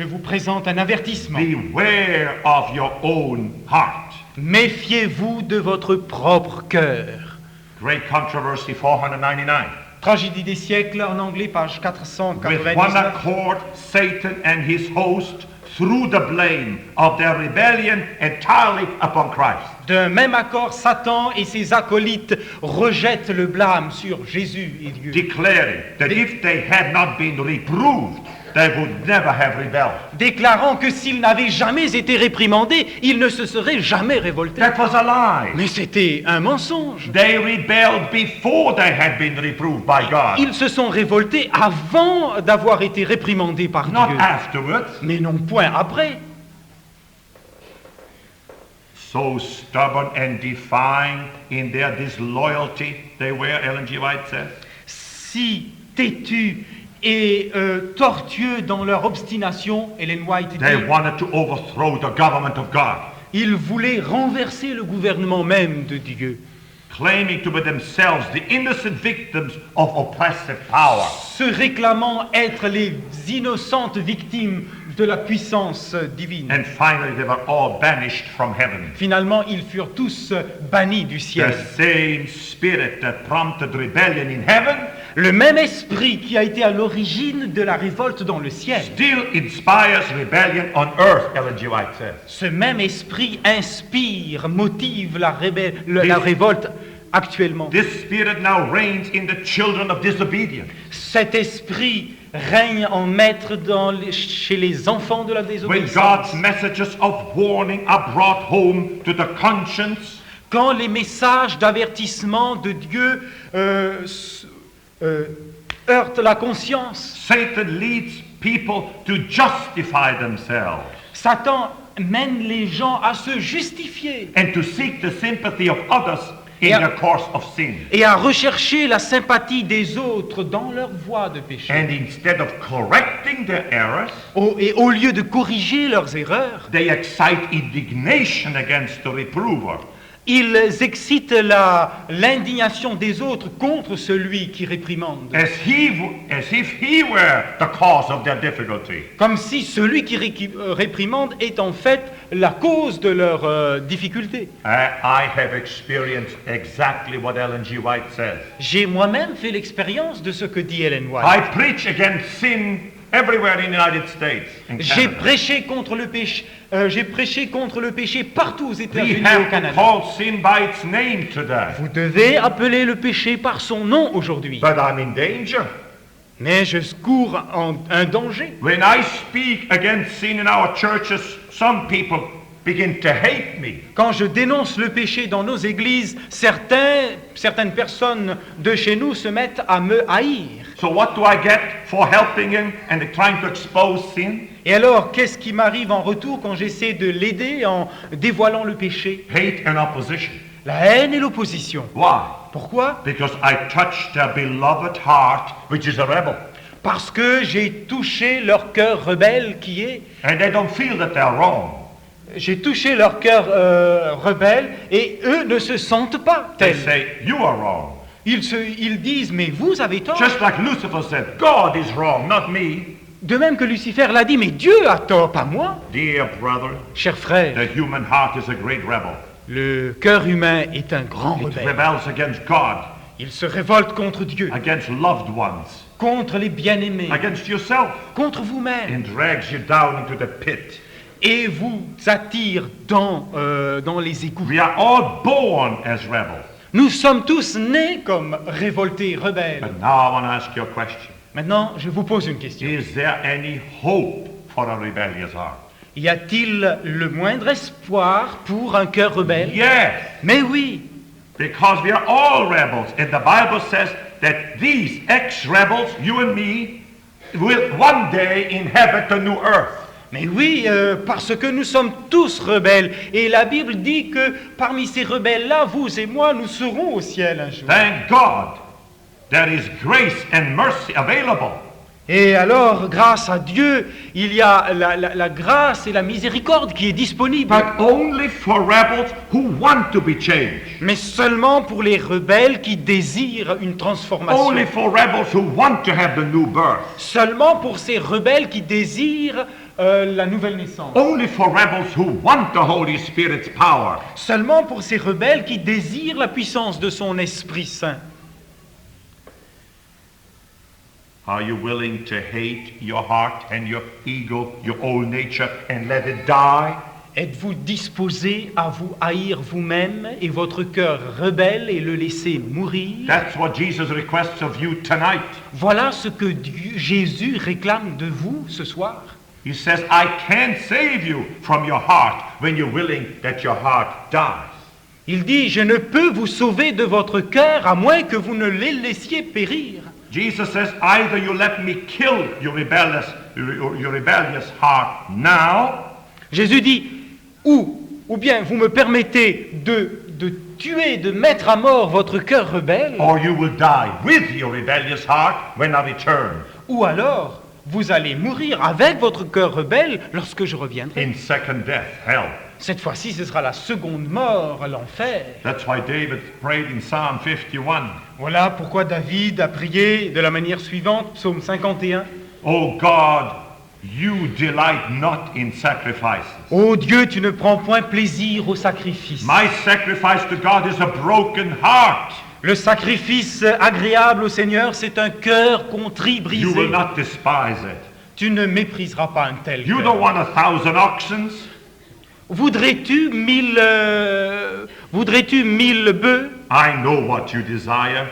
vous présente un avertissement. Beware of your own heart. Méfiez-vous de votre propre cœur. Great Controversy 499. Tragédie des siècles en anglais, page With one 499. accord, Satan and his host threw the blame of their rebellion entirely upon Christ. D'un même accord, Satan et ses acolytes rejettent le blâme sur Jésus et Dieu, Declaring that if they had not been reproved, they would never have rebelled. déclarant que s'ils n'avaient jamais été réprimandés, ils ne se seraient jamais révoltés. That was a lie. Mais c'était un mensonge. They rebelled before they had been reproved by God, Ils se sont révoltés avant d'avoir été réprimandés par not Dieu, afterwards. mais non point après. So stubborn and defiant in their disloyalty they were, Ellen G. White says. Si têtus et tortueux dans leur obstination, Ellen White They dit, wanted to overthrow the government of God, ils voulaient renverser le gouvernement même de Dieu, claiming to be themselves the innocent victims of oppressive power. se réclamant être les innocentes victimes de la puissance divine. And finally, they were all banished from heaven. Finalement, ils furent tous bannis du The ciel. same spirit that prompted rebellion in heaven Le même esprit qui a été à l'origine de la révolte dans le ciel, still inspires rebellion on earth, Ellen G. White says. ce même esprit inspire, motive la révolte actuellement. This spirit now reigns in the children of disobedience. Cet esprit règne en maître chez les enfants de la When désobéissance. God's messages of warning are brought home to the conscience, Quand les messages d'avertissement de Dieu heurtent la conscience, Satan leads people to justify themselves Satan mène les gens à se justifier and to seek the sympathy of others in Yeah. their course of sin. et à rechercher la sympathie des autres dans leur voie de péché. And instead of correcting their errors, Et au lieu de corriger leurs erreurs, they excite indignation against the reprover. ils excitent l'indignation des autres contre celui qui réprimande. As if he were the cause of their difficulty. Comme si celui qui réprimande est en fait la cause de leurs difficultés. I have experienced exactly what Ellen G. White says. J'ai moi-même fait l'expérience de ce que dit Ellen White. I preach against sin everywhere in the United States. In J'ai Canada. prêché contre le péché. J'ai prêché contre le péché partout aux We États-Unis et au have to Canada. call sin by its name today. Vous devez appeler le péché par son nom aujourd'hui. But I'm in danger. Mais je cours en un danger. When I speak against sin in our churches, some people begin to hate me. Quand je dénonce le péché dans nos églises, certaines personnes de chez nous se mettent à me haïr. So what do I get for helping him and trying to expose sin? Et alors, qu'est-ce qui m'arrive en retour quand j'essaie de l'aider en dévoilant le péché? Hate and opposition. La haine et l'opposition. Why? Pourquoi? Because I touched their beloved heart, which is a rebel. Parce que j'ai touché leur cœur rebelle qui est... And they don't feel that they're wrong. J'ai touché leur cœur rebelle et eux ne se sentent pas They tels. say, you are wrong. Ils disent, mais vous avez tort. Just like Lucifer said, God is wrong, not me. De même que Lucifer l'a dit, mais Dieu a tort, pas moi. Dear brother, Cher frère, the human heart is a great rebel. le cœur humain est un grand It rebelle. rebels against God, Il se révolte contre Dieu, against loved ones, contre les bien-aimés, against yourself, contre vous-même, and drags you down into the pit. et vous attire dans les égouts. We are all born as rebels. Nous sommes tous nés comme révoltés, rebelles. But now I want to ask you a question. Maintenant, je vous pose une question. Is there any hope for a rebellious heart? Y a-t-il le moindre espoir pour un cœur rebelle? Yes, Mais oui, because we are all rebels. And the Bible says that these ex-rebels, you and me, will one day inhabit the new earth. mais oui, parce que nous sommes tous rebelles. Et la Bible dit que parmi ces rebelles-là, vous et moi, nous serons au ciel un jour. Thank God there is grace and mercy available. Et alors, grâce à Dieu, il y a la grâce et la miséricorde qui est disponible. But only for rebels who want to be changed. Mais seulement pour les rebelles qui désirent une transformation. Only for rebels who want to have the new birth. Seulement pour ces rebelles qui désirent la nouvelle naissance. Only for rebels who want the Holy Spirit's power. Seulement pour ces rebelles qui désirent la puissance de son Esprit Saint. Are you willing to hate your heart and your ego, your old nature, and let it die? Êtes-vous disposé à vous haïr vous-même et votre cœur rebelle et le laisser mourir? That's what Jesus requests of you tonight. Voilà ce que Jésus réclame de vous ce soir. He says, I can't save you from your heart when you're willing that your heart dies. Il dit, je ne peux vous sauver de votre cœur à moins que vous ne les laissiez périr. Jesus says, either you let me kill your rebellious heart now, Jésus dit, ou bien vous me permettez de tuer, de mettre à mort votre cœur rebelle, or you will die with your rebellious heart when I return ou alors vous allez mourir avec votre cœur rebelle lorsque je reviendrai. in second death, hell. Cette fois-ci, ce sera la seconde mort, l'enfer. That's why David prayed in Psalm 51. Voilà pourquoi David a prié de la manière suivante, psaume 51. Oh God, you delight not in sacrifices. Ô Dieu, tu ne prends point plaisir au sacrifice. My sacrifice to God is a broken heart. Le sacrifice agréable au Seigneur, c'est un cœur contrit, You brisé. will not despise it. Tu ne mépriseras pas un tel You cœur. don't want 1,000 oxen. Voudrais-tu 1000 bœufs? I know what you desire.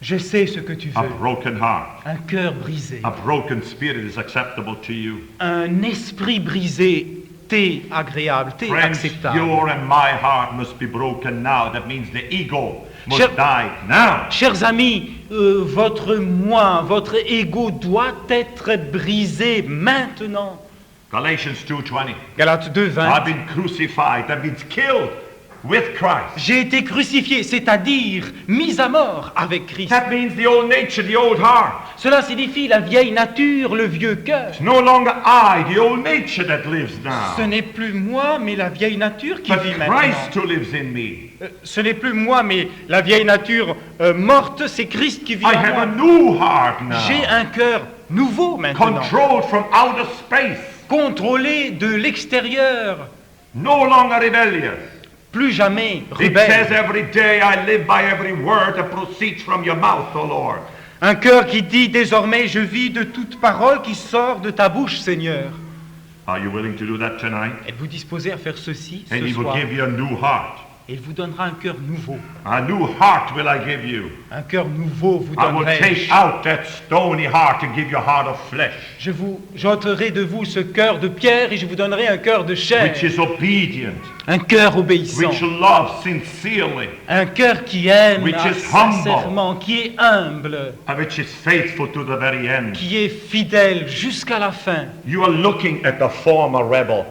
Je sais ce que tu A veux. broken heart. Un cœur brisé. A broken spirit is acceptable to you. Un esprit brisé, t'est agréable, t'est Friends, acceptable. your and my heart must be broken now. That means the ego must Cher- die now. Chers amis, votre moi, votre ego doit être brisé maintenant. Galatians 2:20. Galates 2:20. I've been crucified. That means killed with Christ. J'ai été crucifié, c'est-à-dire mis à mort avec Christ. That means the old nature, the old heart. Cela signifie la vieille nature, le vieux cœur. It's no longer I, the old nature that lives Ce now. n'est plus moi, mais la vieille nature qui But vit maintenant. Christ who lives in me. Ce n'est plus moi, mais la vieille nature morte, c'est Christ qui vit I en have a moi. new heart J'ai now. un cœur nouveau maintenant, Controlled from outer space. contrôlé de l'extérieur, No longer rebellious. plus jamais It says rebelle. every day I live by every word that proceeds from your mouth, O Lord. Un cœur qui dit désormais je vis de toute parole qui sort de ta bouche, Seigneur. Are you willing to do that tonight? Êtes-vous disposé à faire ceci And ce he will soir? give you a new heart. Et il vous donnera un cœur nouveau. A new heart will I give you. Un cœur nouveau vous I will donnerai. take out that stony heart and give you a heart of flesh, J'ôterai de vous ce cœur de pierre et je vous donnerai un cœur de chair. which is obedient, Un cœur obéissant. which loves sincerely, Un cœur qui aime Which is humble. sincèrement, qui est humble, and which is faithful to the very end. qui est fidèle jusqu'à la fin. You are looking at the former rebel.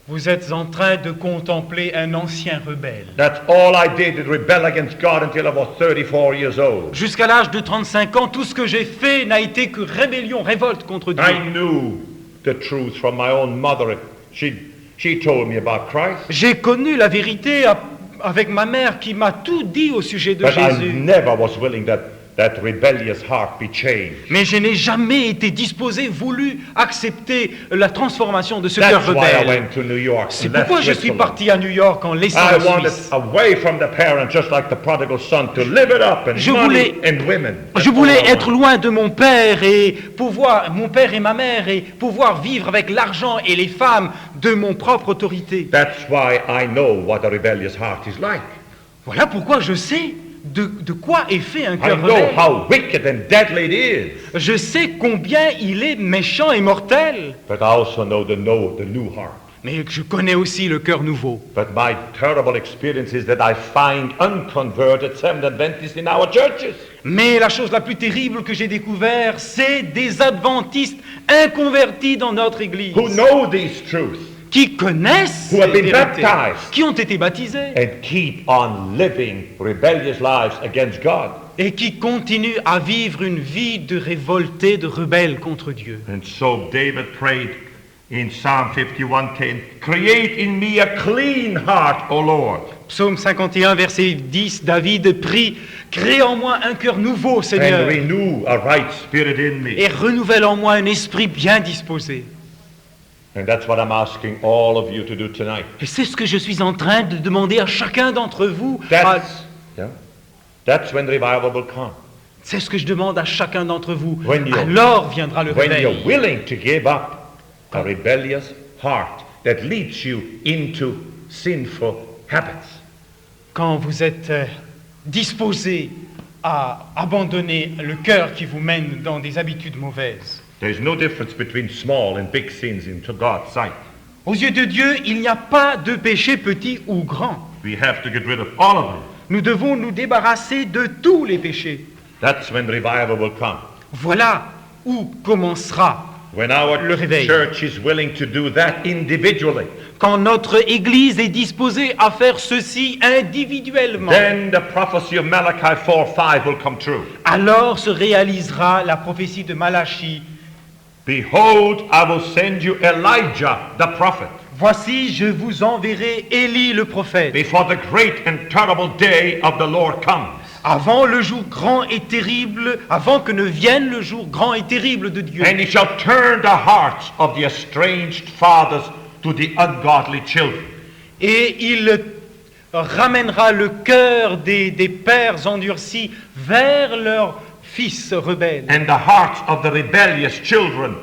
Vous êtes en train de contempler un ancien rebelle. That's all I did, is rebel against God until I was 34 years old. Jusqu'à l'âge de 35 ans, tout ce que j'ai fait n'a été que rébellion, révolte contre Dieu. I knew the truth from my own mother. She told me about Christ. J'ai connu la vérité avec ma mère qui m'a tout dit au sujet de But I Jésus. never was willing that rebellious heart be changed. Mais je n'ai jamais été disposé, voulu accepter la transformation de ce cœur That's why I rebelle. went to New York C'est and left pourquoi je suis Switzerland. parti à New York en laissant I la wanted Suisse. away from the parents, just like the prodigal son, to live it up and Je money voulais- and women. Je That's voulais all I être wanted. loin de mon père mon père et ma mère, et pouvoir vivre avec l'argent et les femmes de mon propre autorité. That's why I know what a rebellious heart is like. Voilà pourquoi je sais de quoi est fait un I cœur know rebelle. how wicked and deadly it is. Je sais combien il est méchant et mortel. But I also know the new heart. Mais je connais aussi le cœur nouveau. But my terrible experience is that I find unconverted Seventh Adventists in our churches. Mais la chose la plus terrible que j'ai découvert, c'est des adventistes inconvertis dans notre église, Who know these truths qui connaissent Who have les been vérités, baptized. qui ont été baptisés and keep on living rebellious lives against God. et qui continuent à vivre une vie de révoltés, de rebelles contre Dieu. And so David prayed in Psalm 51:10, create in me a clean heart, O Lord, Psaume 51, verset 10, David prie, crée en moi un cœur nouveau, and Seigneur, renew a right spirit in me. et renouvelle en moi un esprit bien disposé. And that's what I'm asking all of you to do tonight. Et c'est ce que je suis en train de demander à chacun d'entre vous. That's when revival will come. C'est ce que je demande à chacun d'entre vous. When you're- Alors viendra le When you're réveil. willing to give up a rebellious heart that leads you into sinful habits. Quand vous êtes disposé à abandonner le cœur qui vous mène dans des habitudes mauvaises. There's no difference between small and big sins into God's sight. Aux yeux de Dieu, il n'y a pas de péché petit ou grand. We have to get rid of all of them. Nous devons nous débarrasser de tous les péchés. That's when revival will come. Voilà où commencera. When our Le réveil. church is willing to do that individually, Quand notre Église est disposée à faire ceci individuellement, then the prophecy of Malachi 4:5 will come true. alors se réalisera la prophétie de Malachie. Behold, I will send you Elijah, the prophet, Voici, je vous enverrai Élie le prophète, before the great and terrible day of the Lord comes. avant le jour grand et terrible, avant que ne vienne le jour grand et terrible de Dieu. And he shall turn the hearts of the estranged fathers to the ungodly children, Et il ramènera le cœur des pères endurcis vers leurs fils rebelles. and the hearts of the rebellious children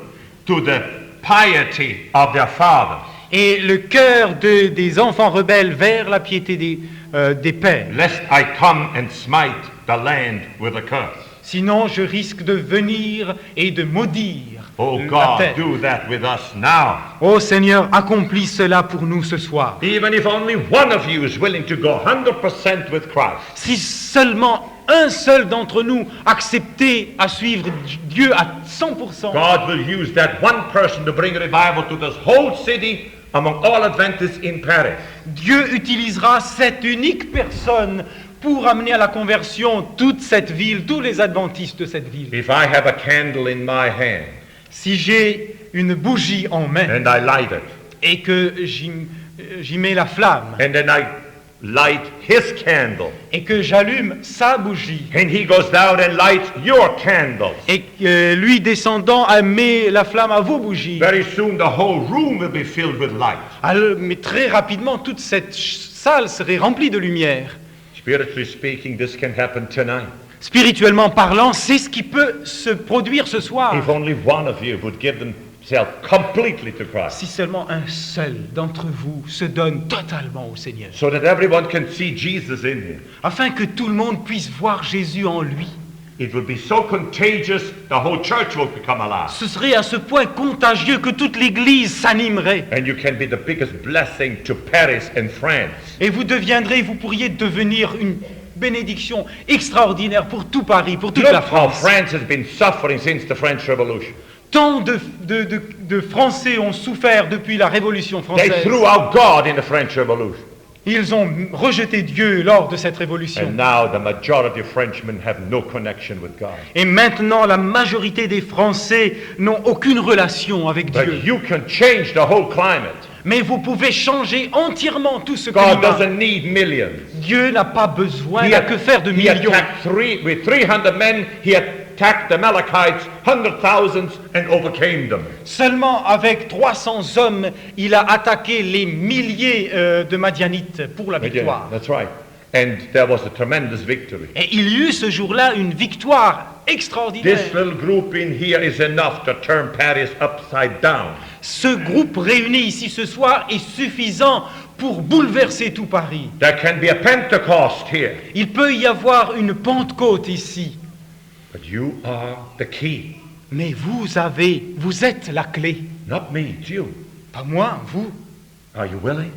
to the piety of their fathers. Et le cœur des enfants rebelles vers la piété des pères. Lest I come and smite the land with a curse. Sinon, je risque de venir et de maudire Oh la God, terre. do that with us now. Ô Seigneur, accomplis cela pour nous ce soir. Even if only one of you is willing to go 100% with Christ, Si seulement un seul d'entre nous acceptait à suivre Dieu à 100%, God will use that one person to bring revival to this whole city among all Adventists in Paris. Dieu utilisera cette unique personne pour amener à la conversion toute cette ville, tous les adventistes de cette ville. If I have a candle in my hand Si j'ai une bougie en main and I light it, et que j'y mets la flamme and then I light his candle, et que j'allume sa bougie and he goes down and lights your candle, et que lui descendant met la flamme à vos bougies, very soon the whole room will be filled with light. alors, mais très rapidement toute cette salle serait remplie de lumière. Spiritually speaking, this can happen tonight. Spirituellement parlant, c'est ce qui peut se produire ce soir. If only one of you would give themselves completely to Christ, Si seulement un seul d'entre vous se donne totalement au Seigneur, so that everyone can see Jesus in him. afin que tout le monde puisse voir Jésus en lui. It will be so contagious, the whole church will become alive. Ce serait à ce point contagieux que toute l'Église s'animerait. And you can be the biggest blessing to Paris and France. Et vous pourriez devenir une bénédiction extraordinaire pour tout Paris, pour toute Look la how France. France has been suffering since the French Revolution. Tant de Français ont souffert depuis la Révolution They française. threw out God in the French Revolution. Ils ont rejeté Dieu lors de cette révolution. And now the majority of Frenchmen have no connection with God. Et maintenant, la majorité des Français n'ont aucune relation avec Dieu. But you can change the whole climate. Mais vous pouvez changer entièrement tout ce que God l'humain. doesn't need millions. Dieu n'a pas besoin, He n'a que faire de he millions. attacked with 300 men, he attacked the Amalekites, 100,000, and overcame them. Seulement avec 300 hommes, il a attaqué les milliers de Madianites pour la victoire. That's right. And there was a tremendous victory. Et il y eut ce jour-là une victoire extraordinaire. This little group in here is enough to turn Paris upside down. Ce groupe réuni ici ce soir est suffisant pour bouleverser tout Paris. There can be a Pentecost here. Il peut y avoir une Pentecôte ici. But you are the key. Mais vous êtes la clé. Not me, it's you. Pas moi, vous. Are you willing?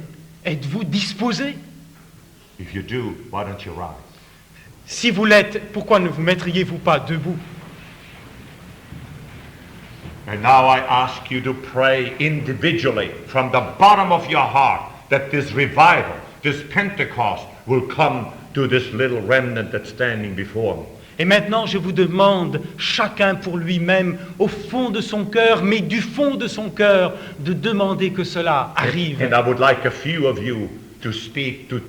Êtes-vous disposé? If you do, why don't you rise? Si vous l'êtes, pourquoi ne vous mettriez-vous pas debout? And now I ask you to pray individually from the bottom of your heart that this revival, this Pentecost will come to this little remnant that's standing before me. Et maintenant, je vous demande, chacun pour lui-même, au fond de son cœur, mais du fond de son cœur, de demander que cela arrive. And I would like a few of you to speak, to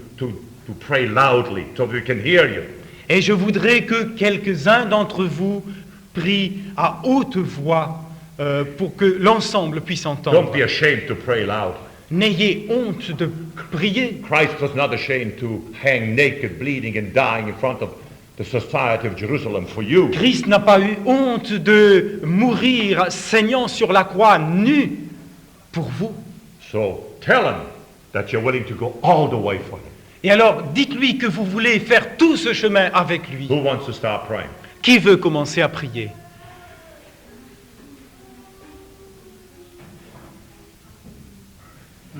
pray loudly so we can hear you. Et je voudrais que quelques-uns d'entre vous prient à haute voix pour que l'ensemble puisse Don't entendre. be ashamed to pray loud. N'ayez honte de prier. Christ was not ashamed to hang naked, bleeding and dying in front of the society of Jerusalem for you. Christ n'a pas eu honte de mourir saignant sur la croix nu pour vous. So tell him that you're willing to go all the way for him. Et alors, dites-lui que vous voulez faire tout ce chemin avec lui. Who wants to start praying? Qui veut commencer à prier?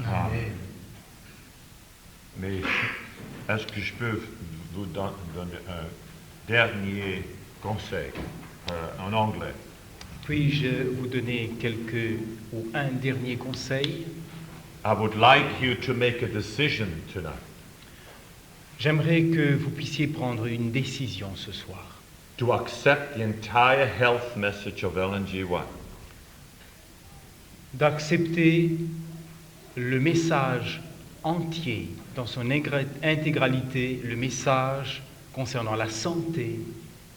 Amen. Mais est-ce que je peux vous donner un dernier conseil en anglais? Puis-je vous donner un dernier conseil? I would like you to make a decision tonight. J'aimerais que vous puissiez prendre une décision ce soir. To accept the entire health message of Ellen G. White. D'accepter le message entier, dans son intégralité, le message concernant la santé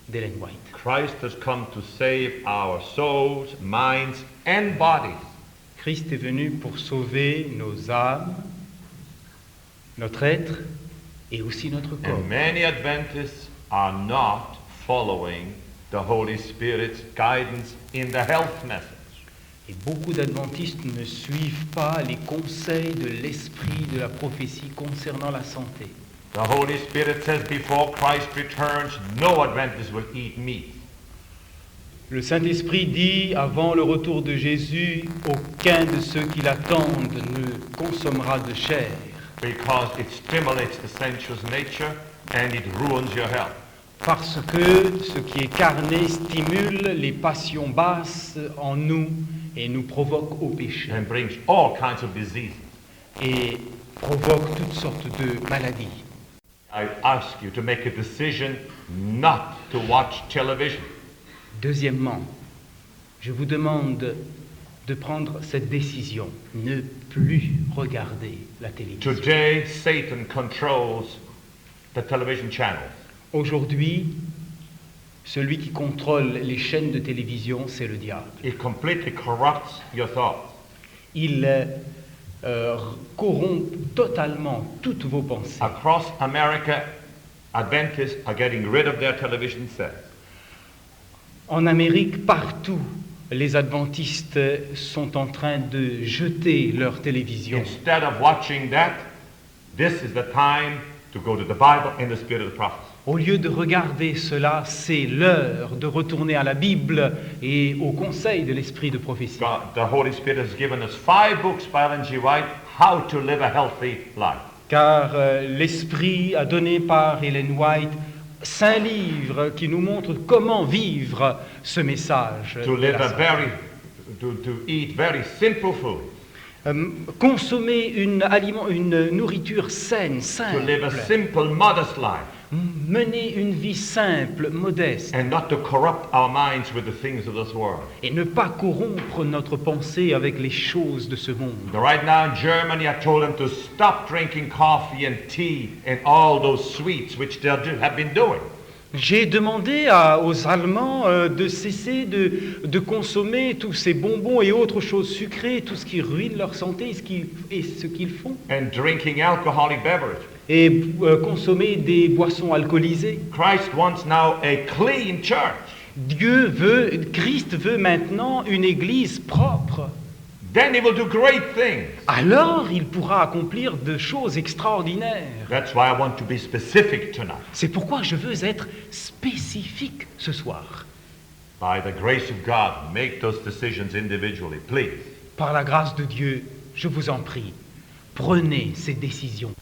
d'Ellen White. Christ has come to save our souls, minds, and bodies. Christ est venu pour sauver nos âmes, notre être et aussi notre corps. And many Adventists are not following the Holy Spirit's guidance in the health message. Et beaucoup d'adventistes ne suivent pas les conseils de l'esprit de la prophétie concernant la santé. The Holy Spirit says before Christ returns, no Adventist will eat meat. Le Saint-Esprit dit, avant le retour de Jésus, aucun de ceux qui l'attendent ne consommera de chair. Because it stimulates the sensuous nature and it ruins your health. Parce que ce qui est carné stimule les passions basses en nous et nous provoque au péché. And brings all kinds of diseases. Et provoque toutes sortes de maladies. I ask you to make a decision not to watch television. Deuxièmement, je vous demande de prendre cette décision, ne plus regarder la télévision. Today, Satan controls the television channels. Aujourd'hui, celui qui contrôle les chaînes de télévision, c'est le diable. It completely corrupts your thoughts. Il corrompt totalement toutes vos pensées. Across America, Adventists are getting rid of their television sets. En Amérique, partout, les adventistes sont en train de jeter leur télévision. Instead of watching that, this is the time to go to the Bible and the spirit of the prophets. Au lieu de regarder cela, c'est l'heure de retourner à la Bible et au conseil de l'esprit de prophétie. God, the Holy Spirit has given us 5 books by Ellen G. White, How to Live a Healthy Life. Car l'esprit a donné par Ellen White 5 livres qui nous montrent comment vivre ce message. To de live la a santé. to eat very simple food. Consommer une nourriture saine, To live a simple. simple, modest life. mener une vie simple, modeste, and not to corrupt our minds with the things of this world. et ne pas corrompre notre pensée avec les choses de ce monde. Right now in Germany, I told them to stop drinking coffee and tea and all those sweets which they have been doing. J'ai demandé aux Allemands de cesser de consommer tous ces bonbons et autres choses sucrées, tout ce qui ruine leur santé et ce qu'ils font, And drinking alcoholic beverage. et consommer des boissons alcoolisées. Christ wants now a clean church. Christ veut maintenant une église propre. Then he will do great things. Alors il pourra accomplir de choses extraordinaires. That's why I want to be specific tonight. C'est pourquoi je veux être spécifique ce soir. By the grace of God, make those decisions individually, please. Par la grâce de Dieu, je vous en prie, prenez ces décisions.